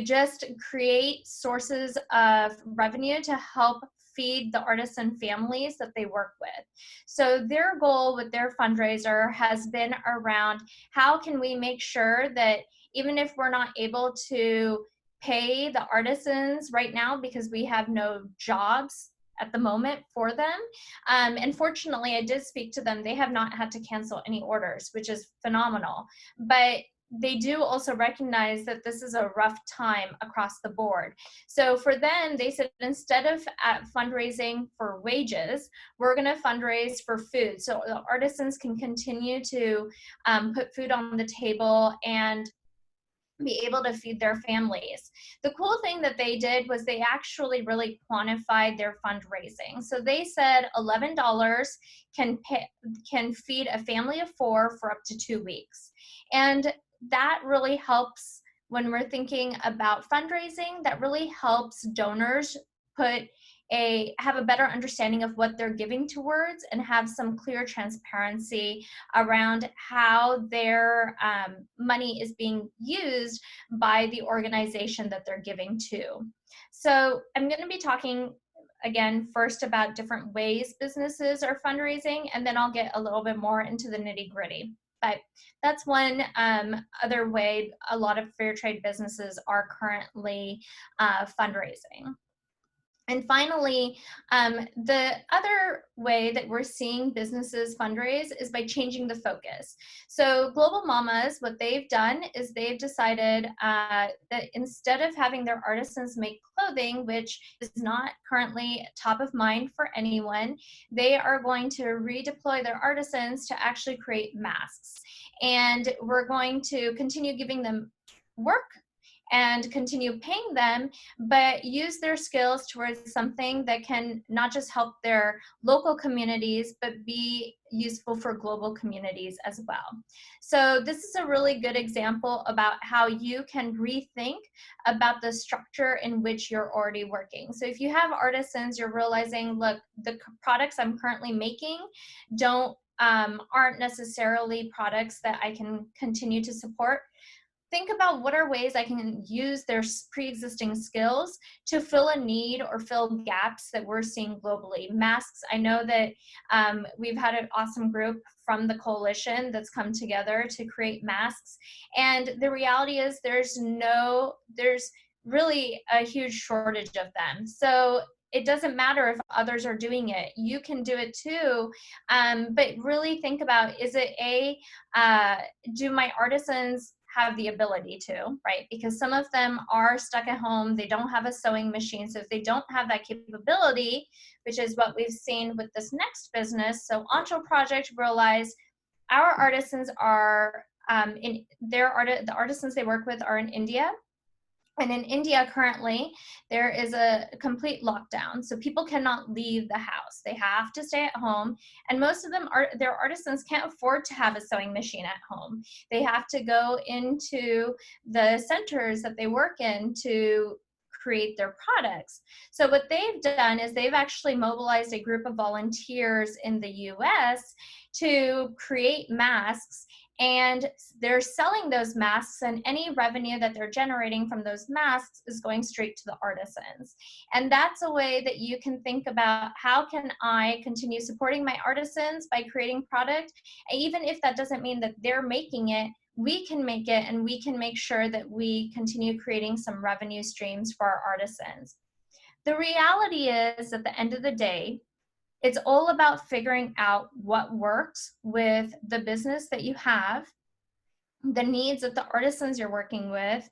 just create sources of revenue to help feed the artisan families that they work with. So their goal with their fundraiser has been around, how can we make sure that even if we're not able to pay the artisans right now because we have no jobs at the moment for them. And fortunately, I did speak to them. They have not had to cancel any orders, which is phenomenal. But they do also recognize that this is a rough time across the board. So for them, they said, instead of fundraising for wages, we're going to fundraise for food. So the artisans can continue to put food on the table and be able to feed their families. The cool thing that they did was they actually really quantified their fundraising. So they said $11 can feed a family of 4 for up to 2 weeks. And that really helps when we're thinking about fundraising. That really helps donors have a better understanding of what they're giving towards and have some clear transparency around how their money is being used by the organization that they're giving to. So I'm going to be talking again first about different ways businesses are fundraising, and then I'll get a little bit more into the nitty-gritty. But that's one other way a lot of fair trade businesses are currently fundraising. And finally, the other way that we're seeing businesses fundraise is by changing the focus. So Global Mamas, what they've done is they've decided that instead of having their artisans make clothing, which is not currently top of mind for anyone, they are going to redeploy their artisans to actually create masks. And we're going to continue giving them work and continue paying them, but use their skills towards something that can not just help their local communities, but be useful for global communities as well. So this is a really good example about how you can rethink about the structure in which you're already working. So if you have artisans, you're realizing, look, the products I'm currently making aren't necessarily products that I can continue to support. Think about what are ways I can use their pre-existing skills to fill a need or fill gaps that we're seeing globally. Masks, I know that we've had an awesome group from the coalition that's come together to create masks. And the reality is there's really a huge shortage of them. So it doesn't matter if others are doing it. You can do it too. But really think about, is it do my artisans have the ability to, right? Because some of them are stuck at home. They don't have a sewing machine. So if they don't have that capability, which is what we've seen with this next business. So Ancho Project realized our artisans are, the artisans they work with are in India. And in India currently, there is a complete lockdown. So people cannot leave the house. They have to stay at home. And most of them, their artisans can't afford to have a sewing machine at home. They have to go into the centers that they work in to create their products. So what they've done is they've actually mobilized a group of volunteers in the US to create masks, and they're selling those masks, and any revenue that they're generating from those masks is going straight to the artisans. And that's a way that you can think about, how can I continue supporting my artisans by creating product? And even if that doesn't mean that they're making it, we can make it, and we can make sure that we continue creating some revenue streams for our artisans. The reality is, at the end of the day, it's all about figuring out what works with the business that you have, the needs of the artisans you're working with,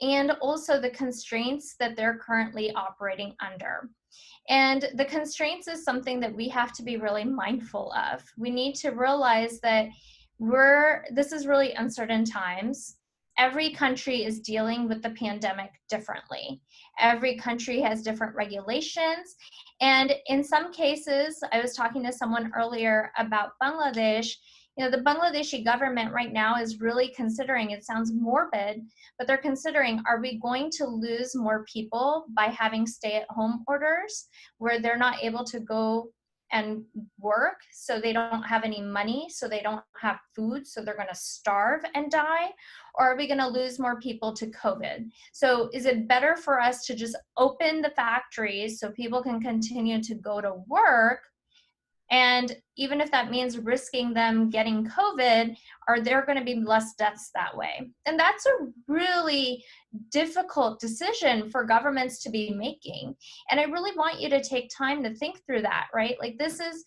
and also the constraints that they're currently operating under. And the constraints is something that we have to be really mindful of. We need to realize that this is really uncertain times. Every country is dealing with the pandemic differently. Every country has different regulations. And in some cases, I was talking to someone earlier about Bangladesh. You know, the Bangladeshi government right now is really considering, it sounds morbid, but they're considering, are we going to lose more people by having stay-at-home orders where they're not able to go and work, so they don't have any money, so they don't have food, so they're going to starve and die? Or are we going to lose more people to COVID? So is it better for us to just open the factories so people can continue to go to work? And even if that means risking them getting COVID, are there going to be less deaths that way? And that's a really difficult decision for governments to be making. And I really want you to take time to think through that, right? Like, this is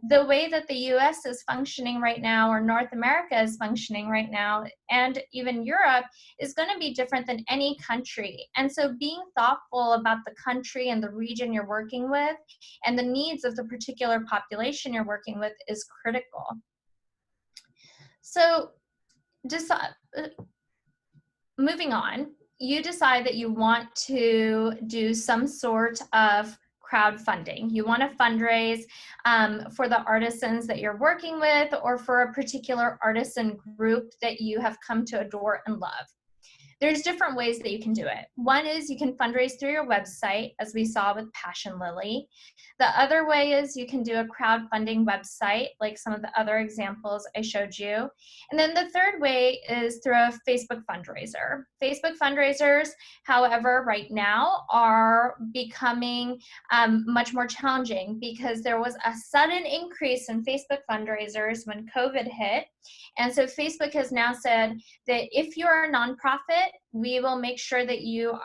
the way that the US is functioning right now, or North America is functioning right now, and even Europe is going to be different than any country. And so being thoughtful about the country and the region you're working with and the needs of the particular population you're working with is critical. So just moving on, you decide that you want to do some sort of crowdfunding. You want to fundraise for the artisans that you're working with, or for a particular artisan group that you have come to adore and love. There's different ways that you can do it. One is you can fundraise through your website, as we saw with Passion Lily. The other way is you can do a crowdfunding website, like some of the other examples I showed you. And then the third way is through a Facebook fundraiser. Facebook fundraisers, however, right now are becoming much more challenging, because there was a sudden increase in Facebook fundraisers when COVID hit. And so Facebook has now said that if you're a nonprofit, we will make sure that you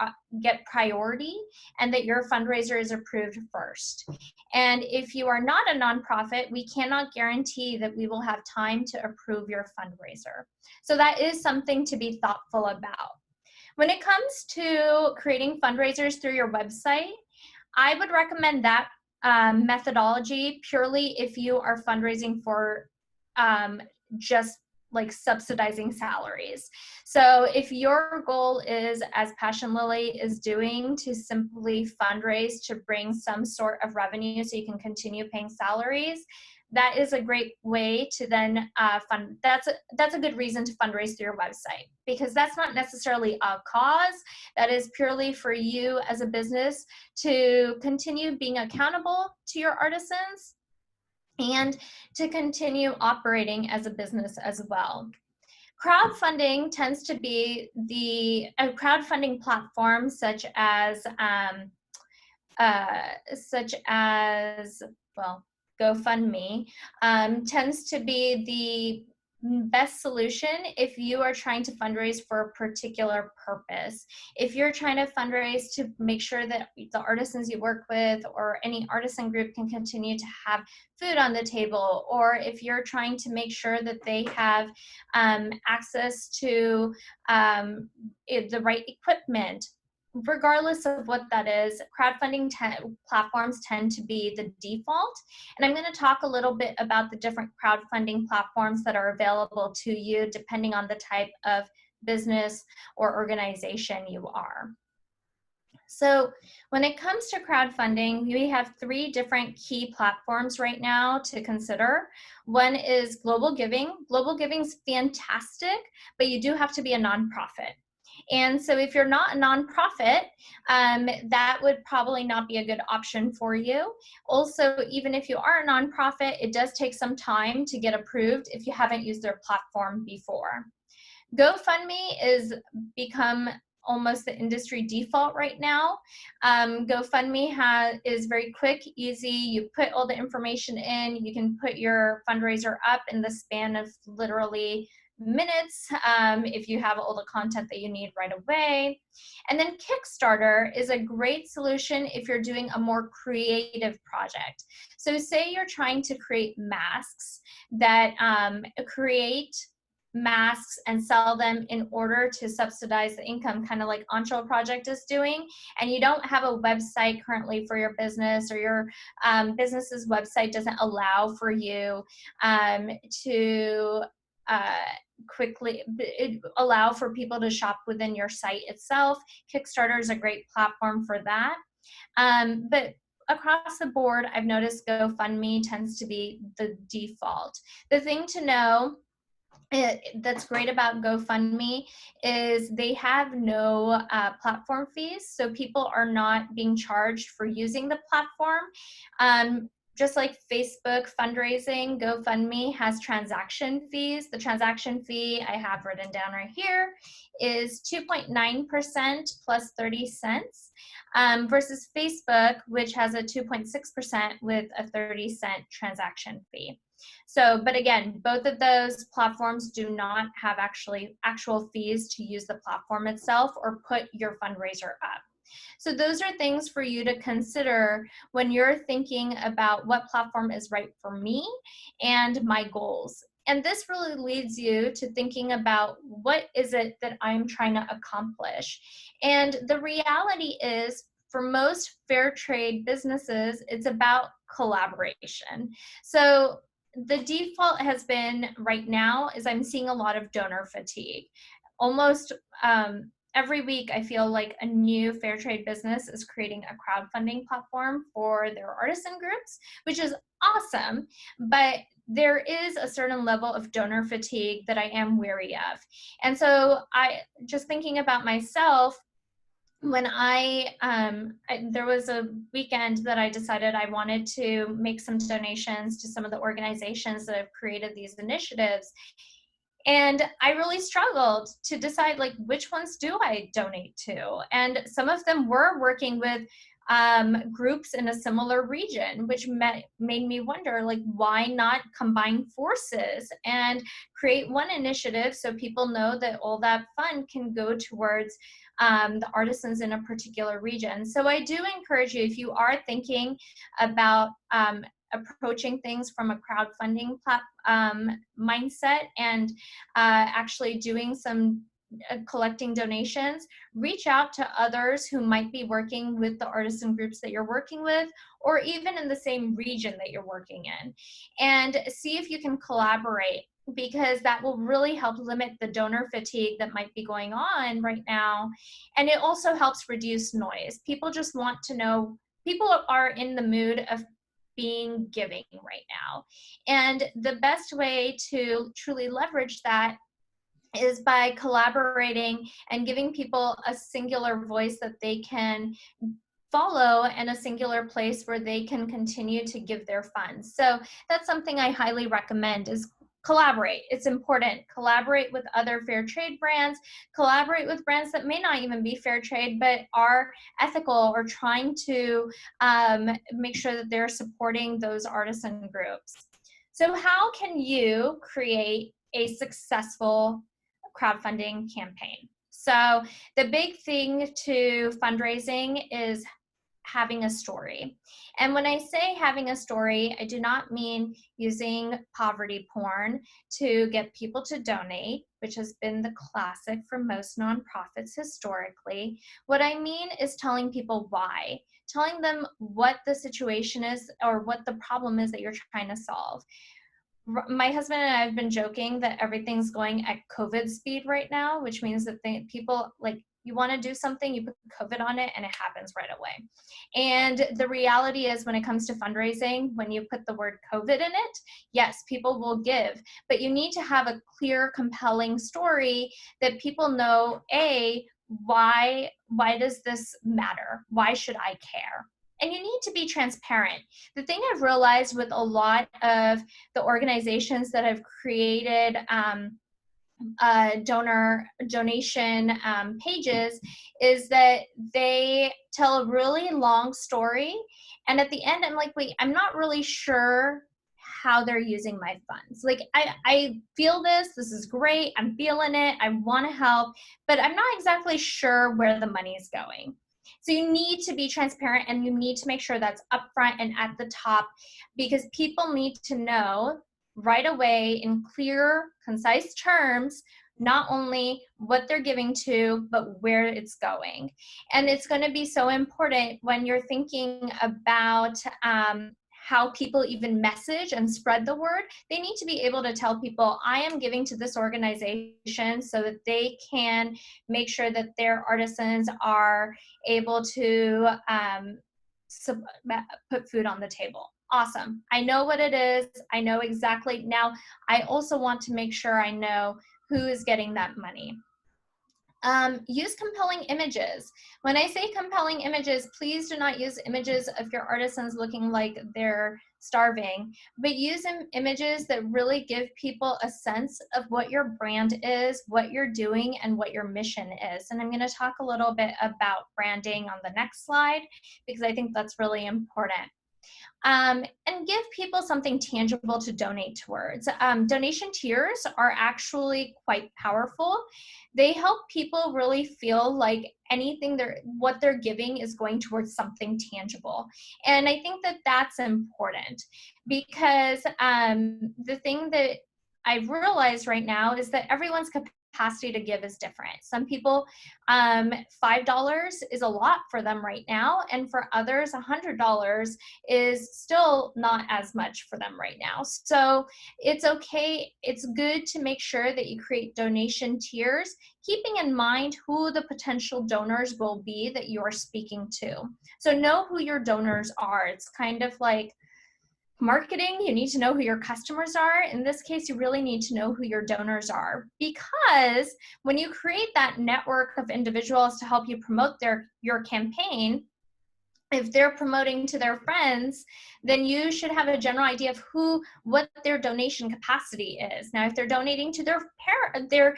get priority and that your fundraiser is approved first. And if you are not a nonprofit, we cannot guarantee that we will have time to approve your fundraiser. So that is something to be thoughtful about. When it comes to creating fundraisers through your website, I would recommend that methodology purely if you are fundraising for just like subsidizing salaries. So if your goal is, as Passion Lily is doing, to simply fundraise to bring some sort of revenue so you can continue paying salaries, that is a great way to then fund. That's a good reason to fundraise through your website, because that's not necessarily a cause. That is purely for you as a business to continue being accountable to your artisans and to continue operating as a business as well. Crowdfunding tends to be a crowdfunding platform such as well, GoFundMe tends to be the best solution if you are trying to fundraise for a particular purpose. If you're trying to fundraise to make sure that the artisans you work with or any artisan group can continue to have food on the table, or if you're trying to make sure that they have access to the right equipment, regardless of what that is, crowdfunding platforms tend to be the default. And I'm going to talk a little bit about the different crowdfunding platforms that are available to you depending on the type of business or organization you are. So when it comes to crowdfunding, we have 3 different key platforms right now to consider. One is Global Giving. Global Giving is fantastic, but you do have to be a nonprofit. And so if you're not a nonprofit, that would probably not be a good option for you. Also, even if you are a nonprofit, it does take some time to get approved if you haven't used their platform before. GoFundMe is become almost the industry default right now. GoFundMe is very quick, easy. You put all the information in, you can put your fundraiser up in the span of literally minutes if you have all the content that you need right away. And then Kickstarter is a great solution if you're doing a more creative project. So say you're trying to create masks that create masks and sell them in order to subsidize the income, kind of like Ancho Project is doing, and you don't have a website currently for your business, or your business's website doesn't allow for you to quickly allow for people to shop within your site itself. Kickstarter is a great platform for that. But across the board, I've noticed GoFundMe tends to be the default. The thing to know that's great about GoFundMe is they have no platform fees, so people are not being charged for using the platform. Just like Facebook fundraising, GoFundMe has transaction fees. The transaction fee I have written down right here is 2.9% plus 30 cents versus Facebook, which has a 2.6% with a 30-cent transaction fee. So, but again, both of those platforms do not have actual fees to use the platform itself or put your fundraiser up. So those are things for you to consider when you're thinking about what platform is right for me and my goals. And this really leads you to thinking about what is it that I'm trying to accomplish. And the reality is, for most fair trade businesses, it's about collaboration. So the default has been right now is I'm seeing a lot of donor fatigue. almost every week I feel like a new fair trade business is creating a crowdfunding platform for their artisan groups, which is awesome. But there is a certain level of donor fatigue that I am wary of. And so I just thinking about myself, when there was a weekend that I decided I wanted to make some donations to some of the organizations that have created these initiatives. And I really struggled to decide, like, which ones do I donate to? And some of them were working with groups in a similar region, which made me wonder, like, why not combine forces and create one initiative so people know that all that fund can go towards the artisans in a particular region. So I do encourage you, if you are thinking about approaching things from a crowdfunding mindset and actually doing some collecting donations, reach out to others who might be working with the artisan groups that you're working with, or even in the same region that you're working in, and see if you can collaborate, because that will really help limit the donor fatigue that might be going on right now. And it also helps reduce noise. People just want to know, people are in the mood of being giving right now. And the best way to truly leverage that is by collaborating and giving people a singular voice that they can follow and a singular place where they can continue to give their funds. So that's something I highly recommend, is collaborate. It's important. Collaborate with other fair trade brands, collaborate with brands that may not even be fair trade, but are ethical or trying to make sure that they're supporting those artisan groups. So how can you create a successful crowdfunding campaign? So the big thing to fundraising is having a story. And when I say having a story, I do not mean using poverty porn to get people to donate, which has been the classic for most nonprofits historically. What I mean is telling people why, telling them what the situation is or what the problem is that you're trying to solve. My husband and I have been joking that everything's going at COVID speed right now, which means that people, like, you want to do something, you put COVID on it and it happens right away. And the reality is, when it comes to fundraising, when you put the word COVID in it, yes, people will give, but you need to have a clear, compelling story that people know, why does this matter? Why should I care? And you need to be transparent. The thing I've realized with a lot of the organizations that have created donation pages is that they tell a really long story, and at the end I'm like, wait, I'm not really sure how they're using my funds. Like, I feel this is great, I'm feeling it, I want to help, but I'm not exactly sure where the money is going. So you need to be transparent, and you need to make sure that's upfront and at the top, because people need to know right away in clear, concise terms, not only what they're giving to, but where it's going. And it's going to be so important when you're thinking about how people even message and spread the word. They need to be able to tell people, I am giving to this organization so that they can make sure that their artisans are able to put food on the table. Awesome. I know what it is. I know exactly. Now, I also want to make sure I know who is getting that money. Use compelling images. When I say compelling images, please do not use images of your artisans looking like they're starving, but use images that really give people a sense of what your brand is, what you're doing, and what your mission is. And I'm going to talk a little bit about branding on the next slide, because I think that's really important. And give people something tangible to donate towards. Donation tiers are actually quite powerful. They help people really feel like what they're giving is going towards something tangible. And I think that that's important, because the thing that I've realized right now is that everyone's capacity to give is different. Some people, $5 is a lot for them right now, and for others, $100 is still not as much for them right now. So it's okay. It's good to make sure that you create donation tiers, keeping in mind who the potential donors will be that you are speaking to. So know who your donors are. It's kind of like marketing. You need to know who your customers are. In this case, you really need to know who your donors are, because when you create that network of individuals to help you promote your campaign, if they're promoting to their friends, then you should have a general idea of what their donation capacity is. Now, if they're donating to their parent, they're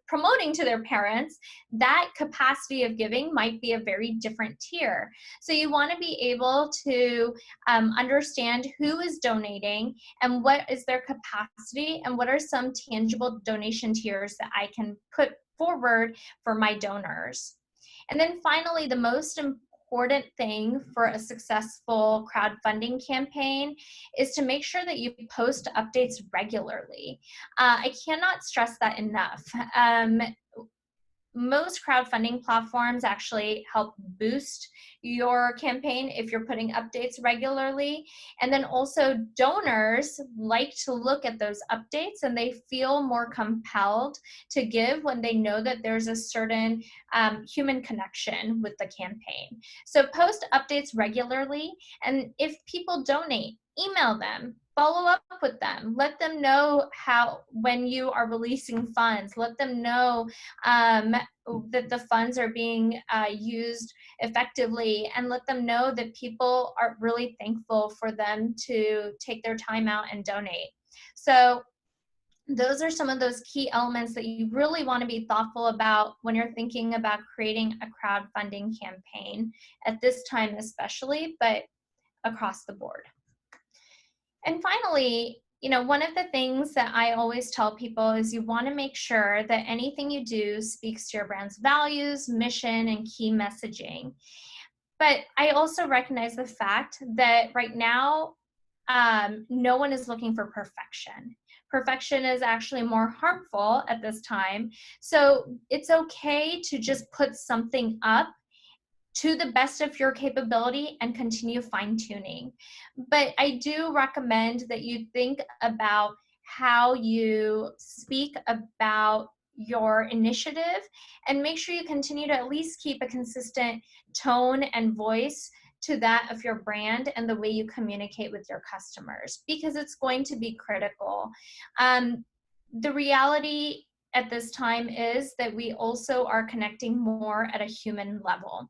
promoting to their parents, that capacity of giving might be a very different tier. So you want to be able to understand who is donating and what is their capacity and what are some tangible donation tiers that I can put forward for my donors. And then finally, the most important thing for a successful crowdfunding campaign is to make sure that you post updates regularly. I cannot stress that enough. Most crowdfunding platforms actually help boost your campaign if you're putting updates regularly. And then also donors like to look at those updates, and they feel more compelled to give when they know that there's a certain human connection with the campaign. So post updates regularly, and if people donate, email them. Follow up with them. Let them know when you are releasing funds. Let them know that the funds are being used effectively, and let them know that people are really thankful for them to take their time out and donate. So those are some of those key elements that you really want to be thoughtful about when you're thinking about creating a crowdfunding campaign at this time especially, but across the board. And finally, one of the things that I always tell people is you want to make sure that anything you do speaks to your brand's values, mission, and key messaging. But I also recognize the fact that right now, no one is looking for perfection. Perfection is actually more harmful at this time. So it's okay to just put something up to the best of your capability and continue fine-tuning. But I do recommend that you think about how you speak about your initiative, and make sure you continue to at least keep a consistent tone and voice to that of your brand and the way you communicate with your customers, because it's going to be critical. The reality at this time is that we also are connecting more at a human level.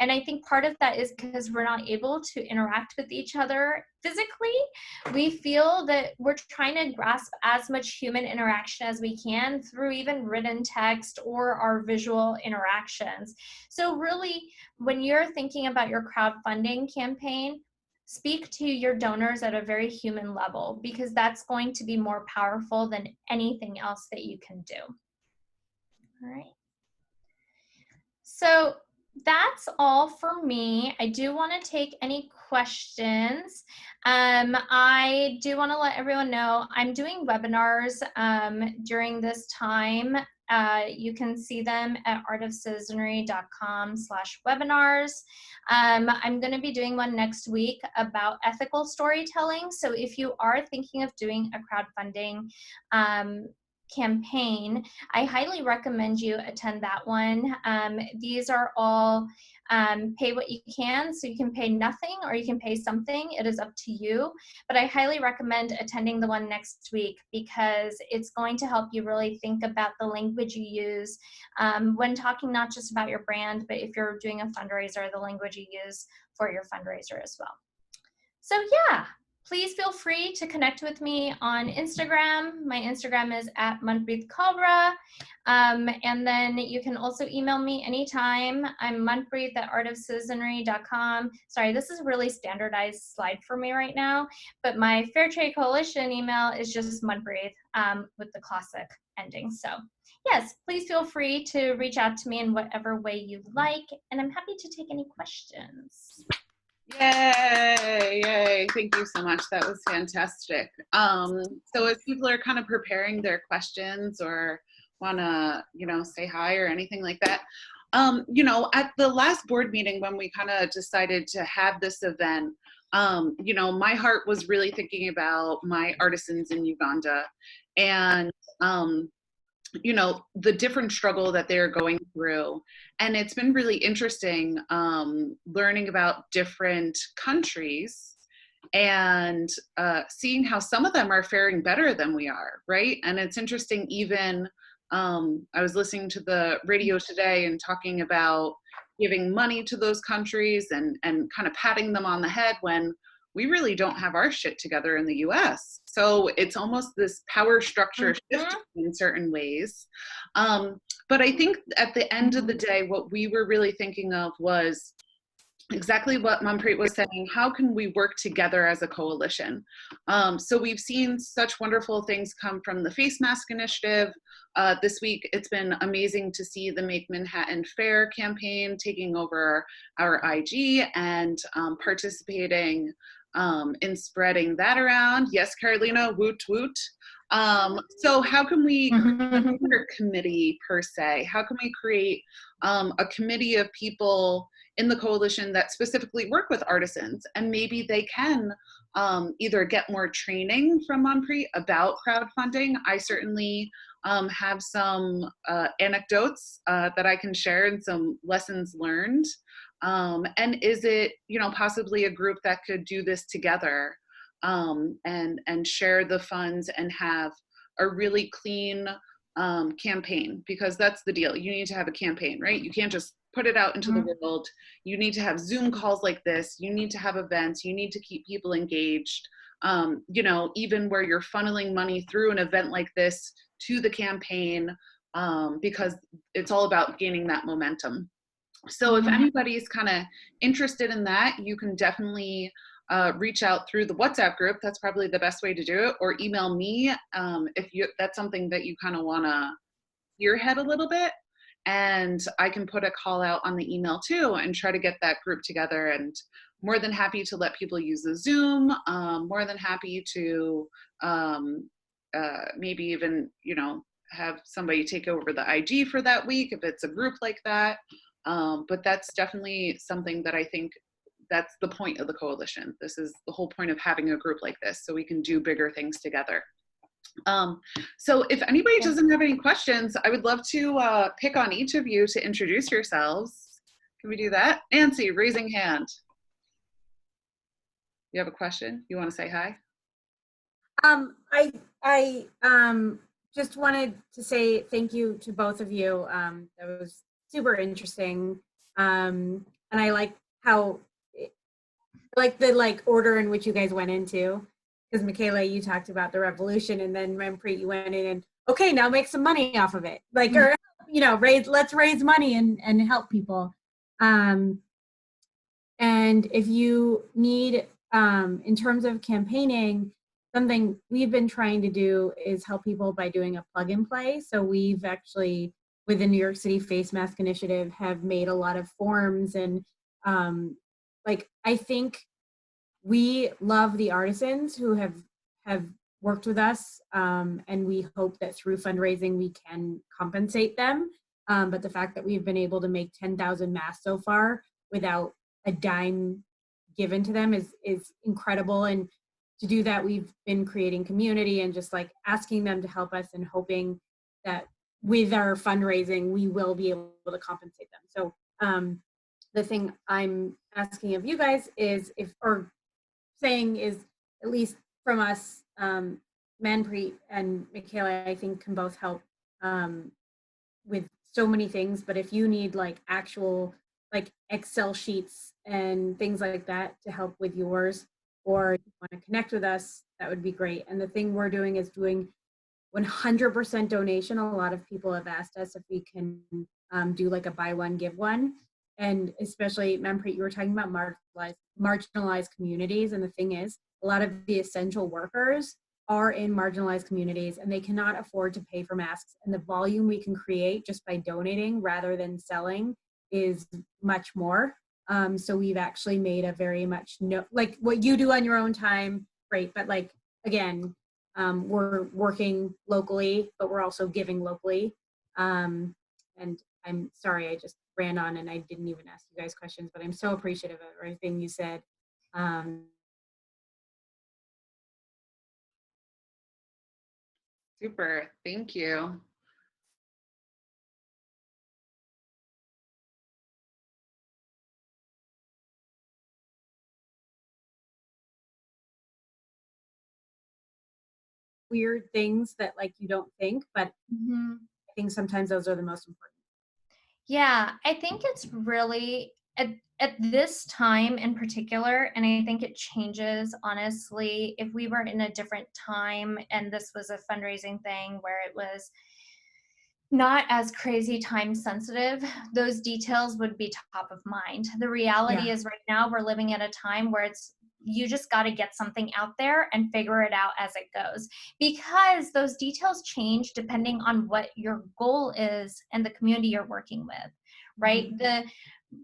And I think part of that is because we're not able to interact with each other physically. We feel that we're trying to grasp as much human interaction as we can through even written text or our visual interactions. So really, when you're thinking about your crowdfunding campaign, speak to your donors at a very human level, because that's going to be more powerful than anything else that you can do. All right. So that's all for me. I do want to take any questions. I do want to let everyone know I'm doing webinars during this time. You can see them at artofcitizenry.com/webinars. I'm going to be doing one next week about ethical storytelling. So if you are thinking of doing a crowdfunding campaign, I highly recommend you attend that one. These are all pay what you can, so you can pay nothing or you can pay something. It is up to you, but I highly recommend attending the one next week, because it's going to help you really think about the language you use when talking not just about your brand, but if you're doing a fundraiser, the language you use for your fundraiser as well. So yeah, please feel free to connect with me on Instagram. My Instagram is @Manpreet-Kalra. And then you can also email me anytime. I'm manpreet@artofcitizenry.com. Sorry, this is a really standardized slide for me right now, but my Fair Trade Coalition email is just Manpreet with the classic ending. So yes, please feel free to reach out to me in whatever way you like, and I'm happy to take any questions. Yay, thank you so much. That was fantastic. So as people are kind of preparing their questions or want to, say hi or anything like that. At the last board meeting when we kind of decided to have this event, my heart was really thinking about my artisans in Uganda and, the different struggle that they're going through. And it's been really interesting learning about different countries and seeing how some of them are faring better than we are, right? And it's interesting, even I was listening to the radio today and talking about giving money to those countries and kind of patting them on the head when we really don't have our shit together in the US. So it's almost this power structure shift in certain ways. But I think at the end of the day, what we were really thinking of was exactly what Manpreet was saying. How can we work together as a coalition? So we've seen such wonderful things come from the Face Mask Initiative. This week, it's been amazing to see the Make Manhattan Fair campaign taking over our IG and participating in spreading that around. Yes, Carolina, woot woot. So how can we create a committee per se? How can we create a committee of people in the coalition that specifically work with artisans, and maybe they can either get more training from Manpreet about crowdfunding. I certainly have some anecdotes that I can share and some lessons learned. And is it, possibly a group that could do this together and share the funds and have a really clean campaign? Because that's the deal. You need to have a campaign, right? You can't just put it out into the world. You need to have Zoom calls like this. You need to have events. You need to keep people engaged. Even where you're funneling money through an event like this to the campaign, because it's all about gaining that momentum. So if anybody's kind of interested in that, you can definitely reach out through the WhatsApp group. That's probably the best way to do it, or email me if that's something that you kind of want to spearhead a little bit. And I can put a call out on the email too and try to get that group together. And more than happy to let people use the Zoom, more than happy to maybe even, have somebody take over the IG for that week if it's a group like that. But that's definitely something that I think that's the point of the coalition. This is the whole point of having a group like this, so we can do bigger things together. So if anybody doesn't have any questions, I would love to pick on each of you to introduce yourselves. Can we do that? Nancy, raising hand. You have a question? You want to say hi? I just wanted to say thank you to both of you. That was super interesting. And I like how, the order in which you guys went into. Because Michaela, you talked about the revolution, and then Manpreet, you went in and, okay, now make some money off of it. Or, let's raise money and help people. And if you need, in terms of campaigning, something we've been trying to do is help people by doing a plug and play. So we've actually, with the New York City Face Mask Initiative, have made a lot of forms. And I think we love the artisans who have worked with us, and we hope that through fundraising we can compensate them. But the fact that we've been able to make 10,000 masks so far without a dime given to them is incredible. And to do that, we've been creating community and just asking them to help us and hoping that with our fundraising we will be able to compensate them. So the thing I'm asking of you guys is saying is, at least from us, Manpreet and Michaela, I think, can both help with so many things. But if you need actual Excel sheets and things like that to help with yours, or you want to connect with us, that would be great. And the thing we're doing is doing 100% donation. A lot of people have asked us if we can do a buy one, give one. And especially, Manpreet, you were talking about marginalized communities. And the thing is, a lot of the essential workers are in marginalized communities and they cannot afford to pay for masks. And the volume we can create just by donating rather than selling is much more. So we've actually made a very much, what you do on your own time, great. But again, we're working locally, but we're also giving locally. And I'm sorry, I just ran on and I didn't even ask you guys questions, but I'm so appreciative of everything you said. Super, thank you. Weird things that like you don't think, but Mhm. I think sometimes those are the most important. Yeah, I think it's really at this time in particular, and I think it changes honestly. If we were in a different time and this was a fundraising thing where it was not as crazy time sensitive, those details would be top of mind. The reality Yeah. is right now we're living at a time where it's you just got to get something out there and figure it out as it goes, because those details change depending on what your goal is and the community you're working with, right? Mhm. The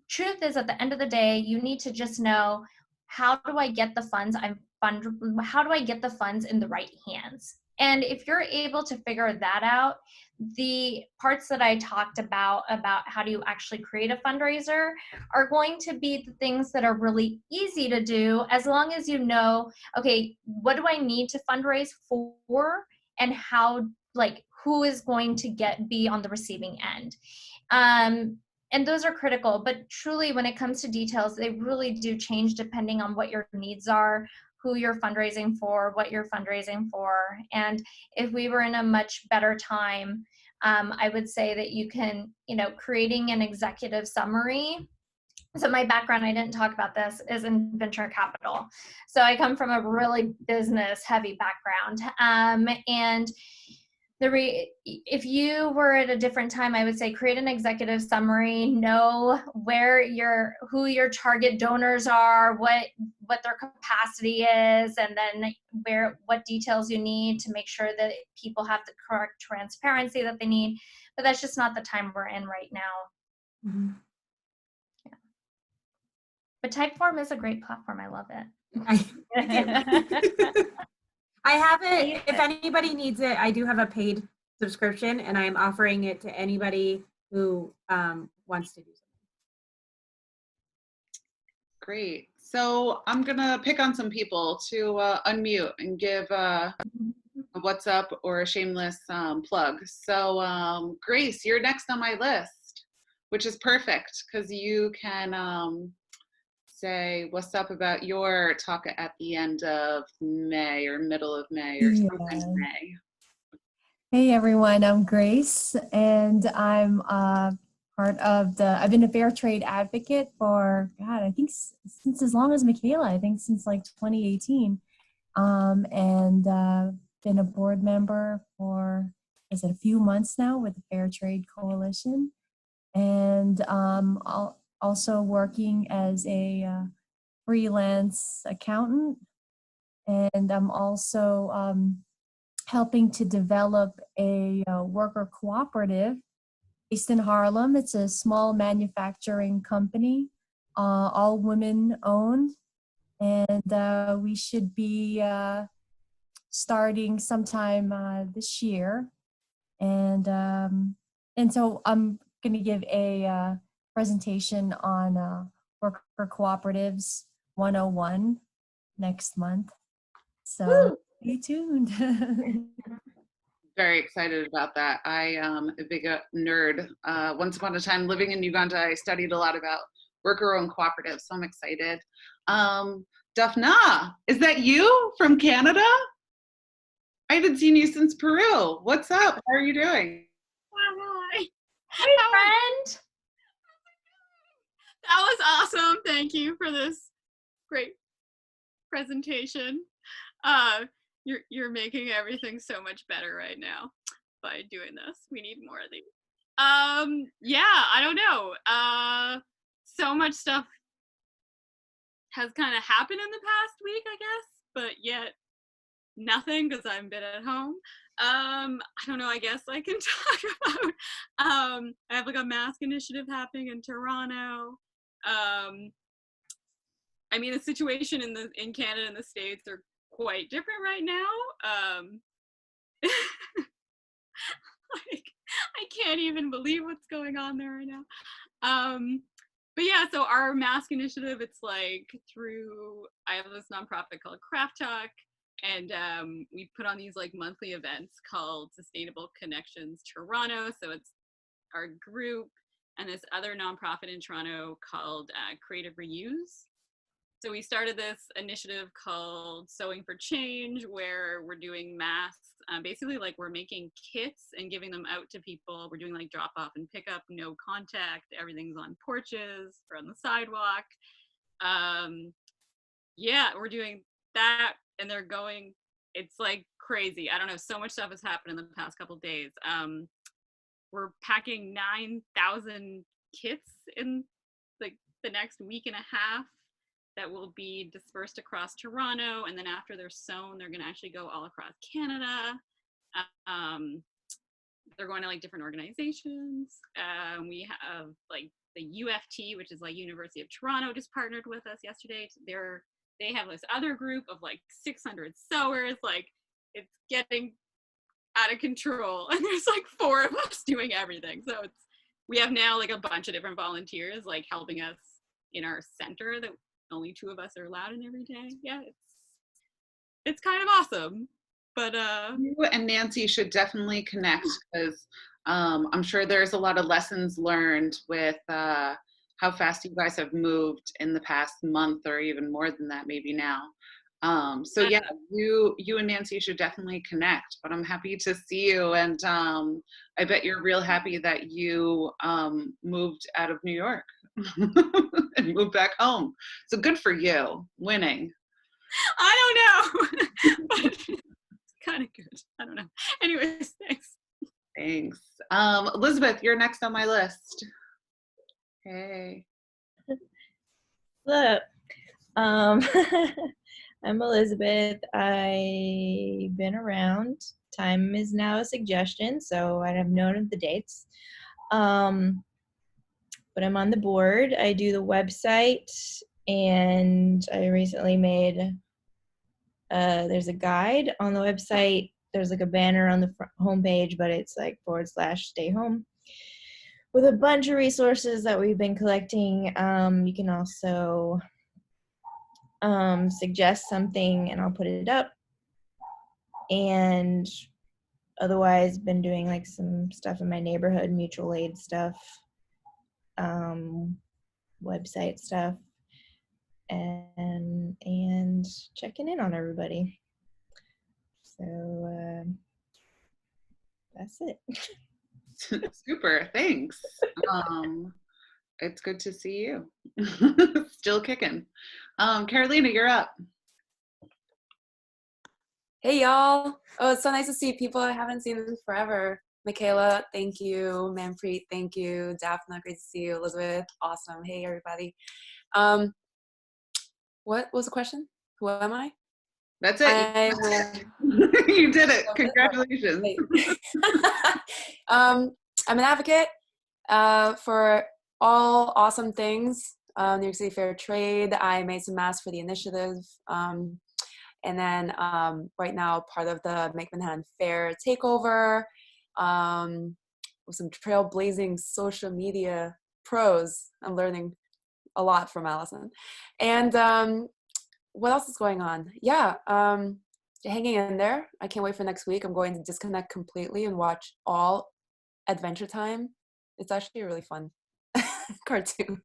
truth is, at the end of the day, you need to just know, how do I get the funds how do I get the funds in the right hands? And if you're able to figure that out, the parts that I talked about how do you actually create a fundraiser are going to be the things that are really easy to do, as long as you know, okay, what do I need to fundraise for, and how, like, who is going to be on the receiving end. And those are critical, but truly when it comes to details, they really do change depending on what your needs are, who you're fundraising for, what you're fundraising for. And if we were in a much better time, I would say that you can, creating an executive summary. So my background, I didn't talk about this, is in venture capital. So I come from a really business heavy background. And if you were at a different time, I would say create an executive summary, know who your target donors are, what their capacity is, and then what details you need to make sure that people have the correct transparency that they need. But that's just not the time we're in right now. Mhm. Yeah. But Typeform is a great platform. I love it. I have it. If anybody needs it, I do have a paid subscription, and I'm offering it to anybody who wants to do something. Great. So I'm gonna pick on some people to unmute and give a what's up or a shameless plug. So Grace, you're next on my list, which is perfect because you can say what's up about your talk at the end of May or middle of May or sometime in May. Hey everyone, I'm Grace, and I'm part of I've been a fair trade advocate for, God, I think since as long as Michaela, I think since like 2018, and been a board member for, is it a few months now with the Fair Trade Coalition, and also working as a freelance accountant, and I'm also helping to develop a worker cooperative based in Harlem. It's a small manufacturing company, all women owned, and we should be starting sometime this year. And so I'm going to give a presentation on worker cooperatives 101 next month. So. Woo! Stay tuned. Very excited about that. I am a big nerd. Once upon a time, living in Uganda, I studied a lot about worker-owned cooperatives, so I'm excited. Daphna, is that you from Canada? I haven't seen you since Peru. What's up? How are you doing? Hi. Hey, friend. That was awesome. Thank you for this great presentation. You're making everything so much better right now by doing this. We need more of these. Yeah, I don't know. So much stuff has kind of happened in the past week, I guess, but yet nothing because I've been at home. I don't know, I guess I can talk about, I have like a mask initiative happening in Toronto. I mean, the situation in Canada and the States are quite different right now. Like, I can't even believe what's going on there right now. But yeah, so our mask initiative, it's like through, I have this nonprofit called Craft Talk, and we put on these like monthly events called Sustainable Connections Toronto. So it's our group and this other nonprofit in Toronto called Creative Reuse. So we started this initiative called Sewing for Change, where we're doing masks. Basically, like we're making kits and giving them out to people. We're doing like drop off and pick up, no contact. Everything's on porches or on the sidewalk. Yeah, we're doing that, and they're going. It's like crazy. I don't know. So much stuff has happened in the past couple of days. We're packing 9,000 kits in like the next week and a half that will be dispersed across Toronto, and then after they're sewn, they're going to actually go all across Canada. They're going to like different organizations. We have like the UFT, which is like University of Toronto, just partnered with us yesterday. They have this other group of like 600 sewers. Like it's getting out of control, and there's like 4 of us doing everything. So we have now like a bunch of different volunteers like helping us in our center that only 2 of us are allowed in every day. Yeah, it's kind of awesome. But you and Nancy should definitely connect, because I'm sure there's a lot of lessons learned with how fast you guys have moved in the past month, or even more than that maybe now. So yeah, you and Nancy should definitely connect, but I'm happy to see you, and I bet you're real happy that you moved out of New York and moved back home. So good for you, winning. I don't know, but it's kind of good. I don't know. Anyways, thanks. Thanks. Elizabeth, you're next on my list. Hey. Look, I'm Elizabeth. I've been around. Time is now a suggestion, so I have known of the dates. But I'm on the board. I do the website, and I recently made, there's a guide on the website. There's like a banner on the homepage, but it's like /stay home with a bunch of resources that we've been collecting. You can also suggest something and I'll put it up. And otherwise been doing like some stuff in my neighborhood, mutual aid stuff, website stuff, and checking in on everybody. So that's it. Super, thanks. It's good to see you. Still kicking. Carolina, you're up. Hey y'all. Oh, it's so nice to see people I haven't seen in forever. Michaela, thank you. Manpreet, thank you. Daphne, great to see you. Elizabeth, awesome. Hey everybody. What was the question? Who am I? That's it. You did it. Congratulations. I'm an advocate for all awesome things. New York City Fair Trade. I made some masks for the initiative. And then right now, part of the Make Manhattan Fair takeover, with some trailblazing social media pros. I'm learning a lot from Allison. And what else is going on? Yeah, hanging in there. I can't wait for next week. I'm going to disconnect completely and watch all Adventure Time. It's actually a really fun cartoon.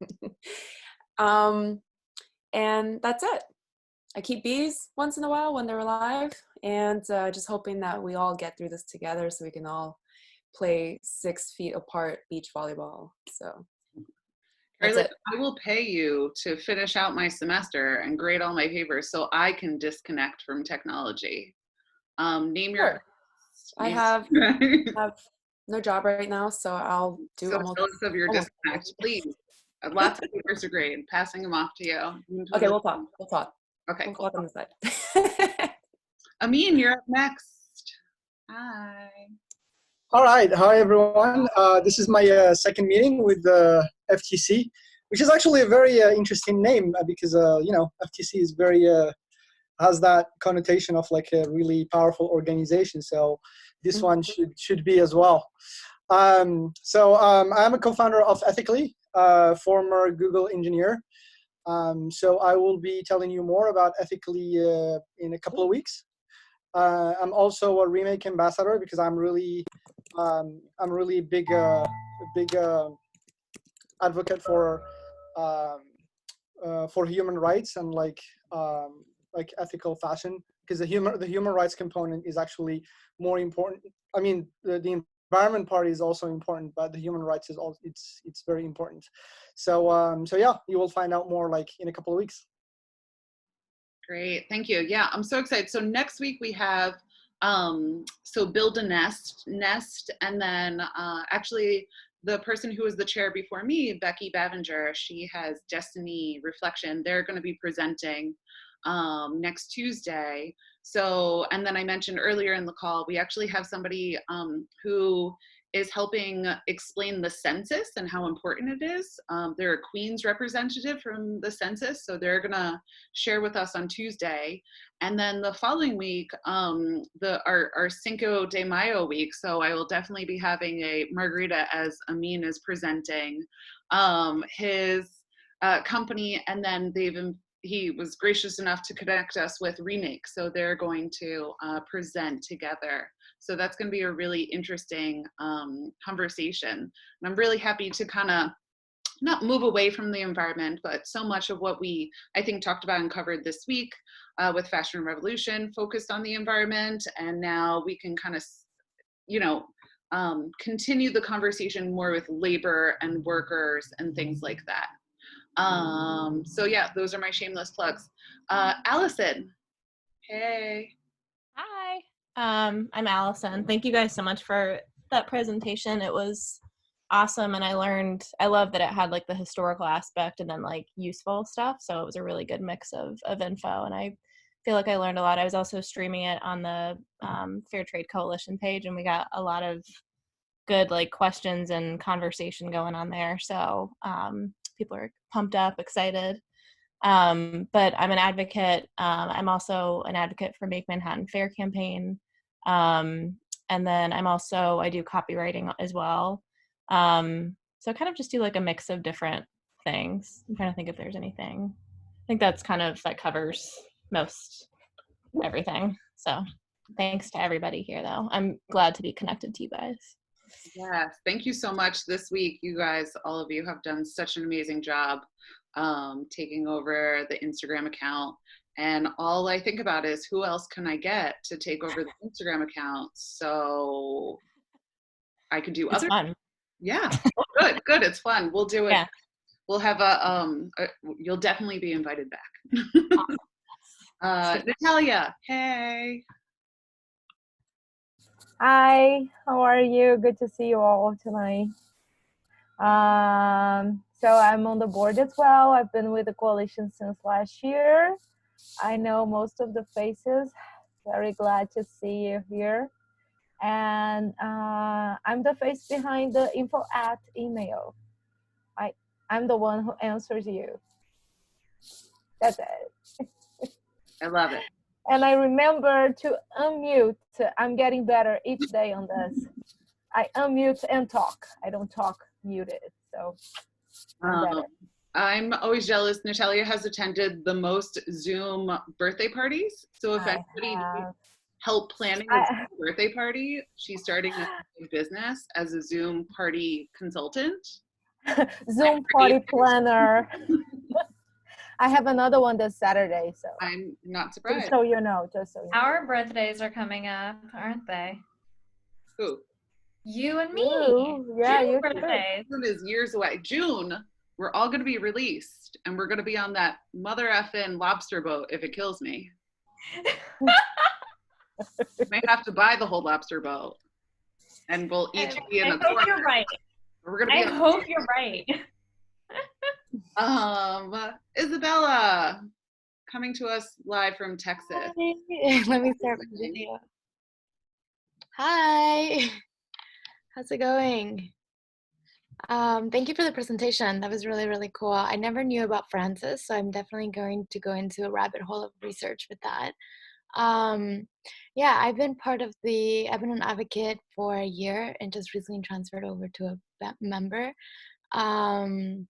And that's it. I keep bees once in a while when they're alive, and just hoping that we all get through this together so we can all play 6 feet apart beach volleyball. So Carly, I will pay you to finish out my semester and grade all my papers so I can disconnect from technology. Name your. I have no job right now, so I'll do almost of your disconnect, please. Lots of papers to grade. Passing them off to you. Okay, we'll talk. We'll talk. Okay. We'll talk on the side. Amin, you're up next. Hi. All right. Hi, everyone. This is my second meeting with the FTC, which is actually a very interesting name because, FTC is very, has that connotation of like a really powerful organization. So this one should be as well. I'm a co-founder of Ethically, former Google engineer. So I will be telling you more about Ethically in a couple of weeks. I'm also a Remake ambassador because I'm really big advocate for human rights and like ethical fashion, because the human rights component is actually more important. I mean, the environment part is also important, but the human rights is also it's very important. So yeah, you will find out more like in a couple of weeks. Great, thank you. Yeah, I'm so excited. So next week we have so Build a Nest, and then actually the person who was the chair before me, Becky Bavinger, she has Destiny Reflection. They're going to be presenting next Tuesday. So, and then I mentioned earlier in the call, we actually have somebody who is helping explain the census and how important it is. They're a Queens representative from the census, so they're gonna share with us on Tuesday. And then the following week, our Cinco de Mayo week, so I will definitely be having a margarita as Amin is presenting his company, and then he was gracious enough to connect us with Remake, so they're going to present together. So that's going to be a really interesting conversation. And I'm really happy to kind of not move away from the environment, but so much of what we, I think, talked about and covered this week with Fashion Revolution focused on the environment. And now we can kind of, you know, continue the conversation more with labor and workers and things like that. So yeah, those are my shameless plugs. Allison, hey. Hi. I'm Allison. Thank you guys so much for that presentation. It was awesome, and I love that it had like the historical aspect and then like useful stuff. So it was a really good mix of info, and I feel like I learned a lot. I was also streaming it on the Fair Trade Coalition page, and we got a lot of good like questions and conversation going on there. So people are pumped up, excited. But I'm an advocate. I'm also an advocate for Make Manhattan Fair campaign. And then I do copywriting as well. So I kind of just do like a mix of different things. I'm trying to think if there's anything. I think that covers most everything. So thanks to everybody here though. I'm glad to be connected to you guys. Yes, thank you so much. This week, you guys, all of you have done such an amazing job taking over the Instagram account. And all I think about is who else can I get to take over the Instagram account so I could do other. Fun. Yeah, good. It's fun. We'll do it. Yeah. We'll have you'll definitely be invited back. Natalia, hey. Hi, how are you? Good to see you all tonight. So I'm on the board as well. I've been with the coalition since last year. I know most of the faces. Very glad to see you here. And I'm the face behind the info@ email. I'm the one who answers you. That's it. I love it. And I remember to unmute. I'm getting better each day on this. I unmute and talk. I don't talk muted. So I'm always jealous. Natalia has attended the most Zoom birthday parties. So if anybody needs help planning a birthday party, she's starting a business as a Zoom party consultant. Zoom party planner. I have another one this Saturday, so I'm not surprised. Just so you know. Our birthdays are coming up, aren't they? Who? You and me. Yeah, June you birthdays. June is years away. June, we're all going to be released, and we're going to be on that mother effing lobster boat if it kills me. We may have to buy the whole lobster boat, and we'll each be in a corner. I hope you're right. We're gonna be I hope you're right. Isabella, coming to us live from Texas. Hi. Let me start my video. Hi, how's it going? Thank you for the presentation. That was really, really cool. I never knew about Francis, so I'm definitely going to go into a rabbit hole of research with that. Yeah, I've been an advocate for a year and just recently transferred over to a member. And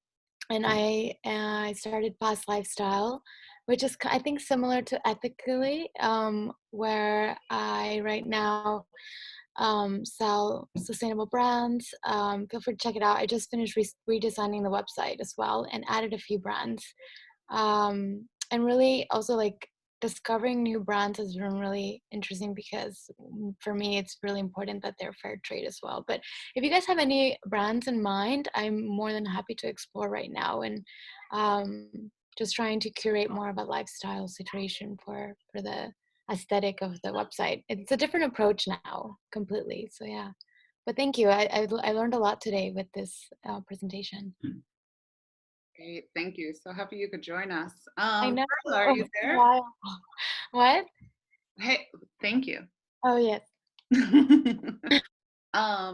I started Past Lifestyle, which is I think similar to Ethically, where I right now sell sustainable brands. Feel free to check it out. I just finished redesigning the website as well and added a few brands. And really also like discovering new brands has been really interesting because for me it's really important that they're fair trade as well. But if you guys have any brands in mind, I'm more than happy to explore right now, and just trying to curate more of a lifestyle situation for the aesthetic of the website. It's a different approach now completely. So yeah, but thank you. I learned a lot today with this presentation. Great, thank you. So happy you could join us. I know. Carla, are you there? Wow. What? Hey, thank you. Oh yes.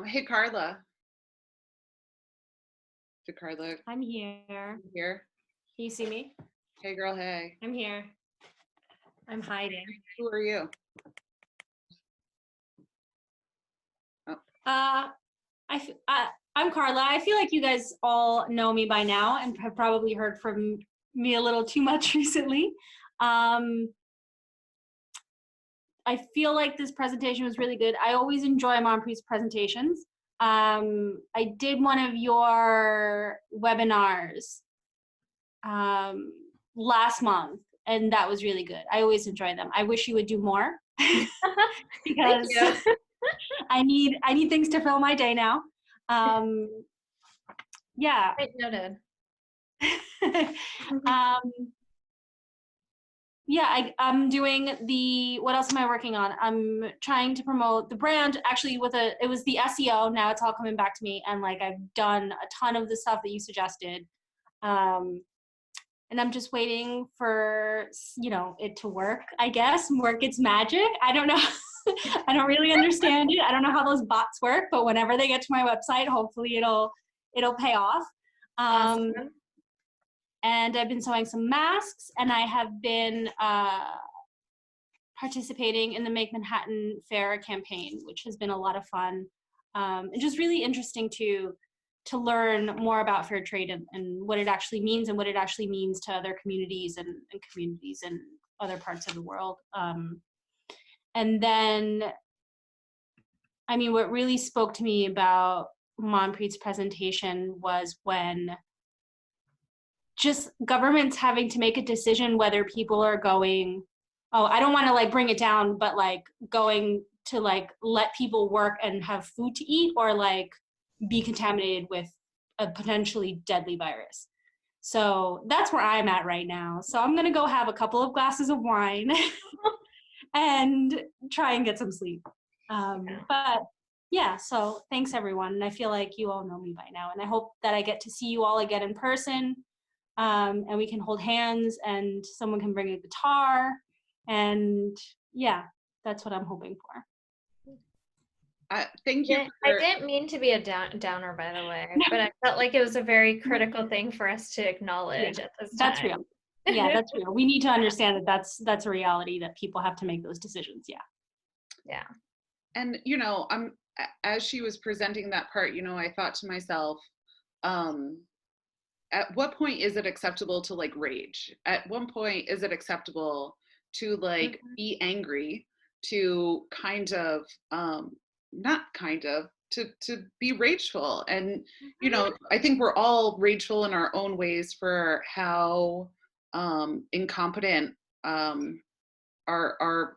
Hey Carla. Did Carla I'm here. here? Can you see me? Hey girl, hey. I'm here. I'm hiding. Who are you? I'm Carla. I feel like you guys all know me by now and have probably heard from me a little too much recently. I feel like this presentation was really good. I always enjoy Montpreet's presentations. I did one of your webinars last month, and that was really good. I always enjoy them. I wish you would do more because I need things to fill my day now. Yeah. Noted. Yeah, I'm doing what else am I working on? I'm trying to promote the brand actually it was the SEO. Now it's all coming back to me, and like I've done a ton of the stuff that you suggested. And I'm just waiting for, it to work, I guess. Work its magic. I don't know. I don't really understand it. I don't know how those bots work, but whenever they get to my website, hopefully it'll pay off. Awesome. And I've been sewing some masks, and I have been participating in the Make Manhattan Fair campaign, which has been a lot of fun. And just really interesting to learn more about fair trade and what it actually means and what it actually means to other communities and communities in other parts of the world. And then, I mean, what really spoke to me about Montpreet's presentation was when just governments having to make a decision whether people are going, I don't want to like bring it down, but like going to like let people work and have food to eat or like be contaminated with a potentially deadly virus. So that's where I'm at right now. So I'm gonna go have a couple of glasses of wine and try and get some sleep. But yeah, so thanks everyone. And I feel like you all know me by now. And I hope that I get to see you all again in person. And we can hold hands and someone can bring a guitar. And yeah, that's what I'm hoping for. Thank you. I didn't mean to be a downer, by the way, but I felt like it was a very critical thing for us to acknowledge at this time. That's real. Yeah, that's real. We need to understand that that's a reality that people have to make those decisions. Yeah. Yeah. And as she was presenting that part, I thought to myself, at what point is it acceptable to like rage? At one point is it acceptable to like be angry, to kind of to be rageful? And I think we're all rageful in our own ways for how incompetent our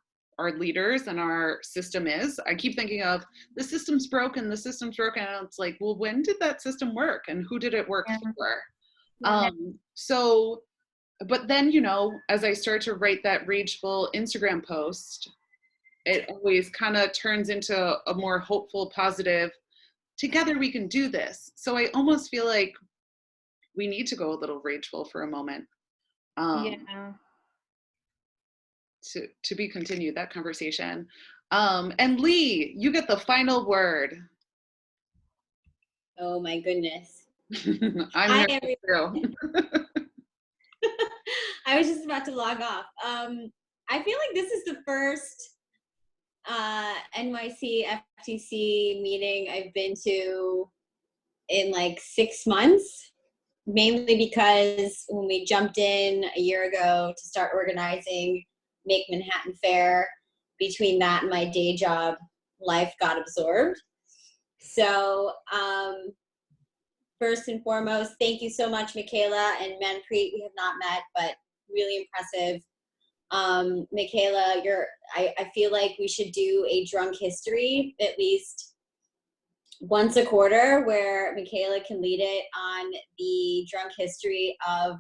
leaders and our system is. I keep thinking of the system's broken, and it's like, well, when did that system work and who did it work for? So, but then, as I start to write that rageful Instagram post, it always kind of turns into a more hopeful, positive, together we can do this. So I almost feel like we need to go a little rageful for a moment. Yeah. To be continued, that conversation. And Lee, you get the final word. Oh my goodness. I'm nervous too. I was just about to log off. I feel like this is the first NYC FTC meeting I've been to in like 6 months, mainly because when we jumped in a year ago to start organizing Make Manhattan Fair, between that and my day job, life got absorbed. So first and foremost, thank you so much, Michaela and Manpreet. We have not met, but really impressive. Michaela, I feel like we should do a drunk history at least once a quarter where Michaela can lead it on the drunk history of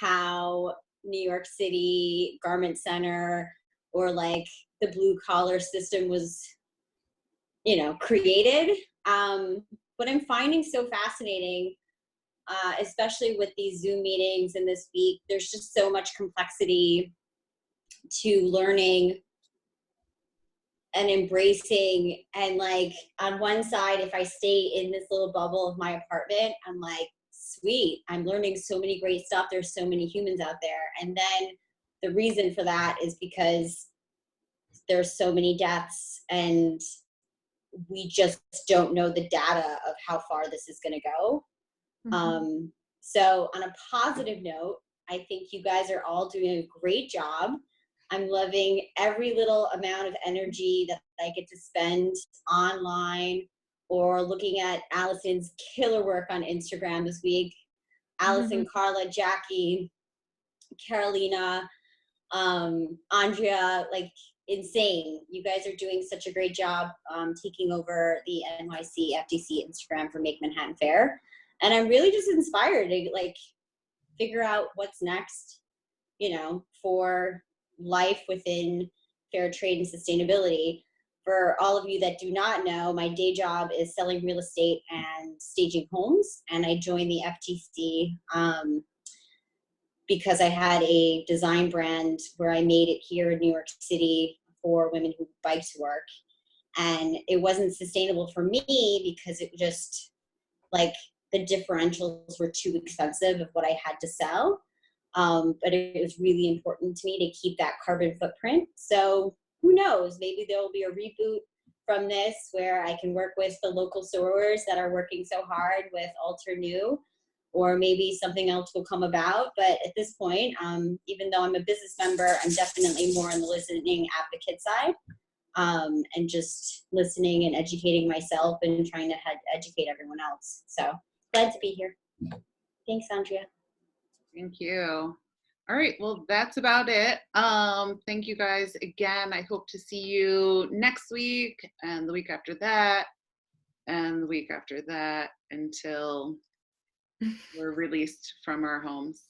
how New York City Garment Center or like the blue collar system was, you know, created. What I'm finding so fascinating, especially with these Zoom meetings in this week, there's just so much complexity to learning and embracing. And like on one side, if I stay in this little bubble of my apartment, I'm like, sweet, I'm learning so many great stuff. There's so many humans out there. And then the reason for that is because there's so many deaths and we just don't know the data of how far this is going to go. Mm-hmm. So on a positive note, I think you guys are all doing a great job. I'm loving every little amount of energy that I get to spend online or looking at Allison's killer work on Instagram this week. Allison, Carla, Jackie, Carolina, Andrea, like insane. You guys are doing such a great job taking over the NYC FTC Instagram for Make Manhattan Fair. And I'm really just inspired to like figure out what's next, you know, for life within fair trade and sustainability. For all of you that do not know, my day job is selling real estate and staging homes. And I joined the FTC because I had a design brand where I made it here in New York City for women who bike to work. And it wasn't sustainable for me because it just like the differentials were too expensive of what I had to sell. But it was really important to me to keep that carbon footprint. So who knows, maybe there will be a reboot from this where I can work with the local sorors that are working so hard with Alter New, or maybe something else will come about. But at this point, even though I'm a business member, I'm definitely more on the listening advocate side, and just listening and educating myself and trying to educate everyone else. So glad to be here. Thanks, Andrea. Thank you. All right, well, that's about it. Thank you guys again. I hope to see you next week and the week after that and the week after that until we're released from our homes.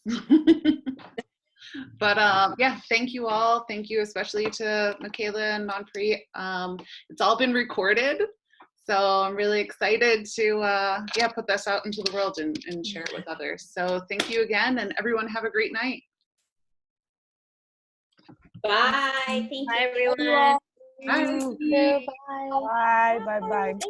But yeah, thank you all. Thank you especially to Michaela and Manpreet. It's all been recorded. So I'm really excited to yeah, put this out into the world and share it with others. So thank you again, and everyone have a great night. Bye. Thank you. Bye, everyone. Bye. Bye. Bye. Bye.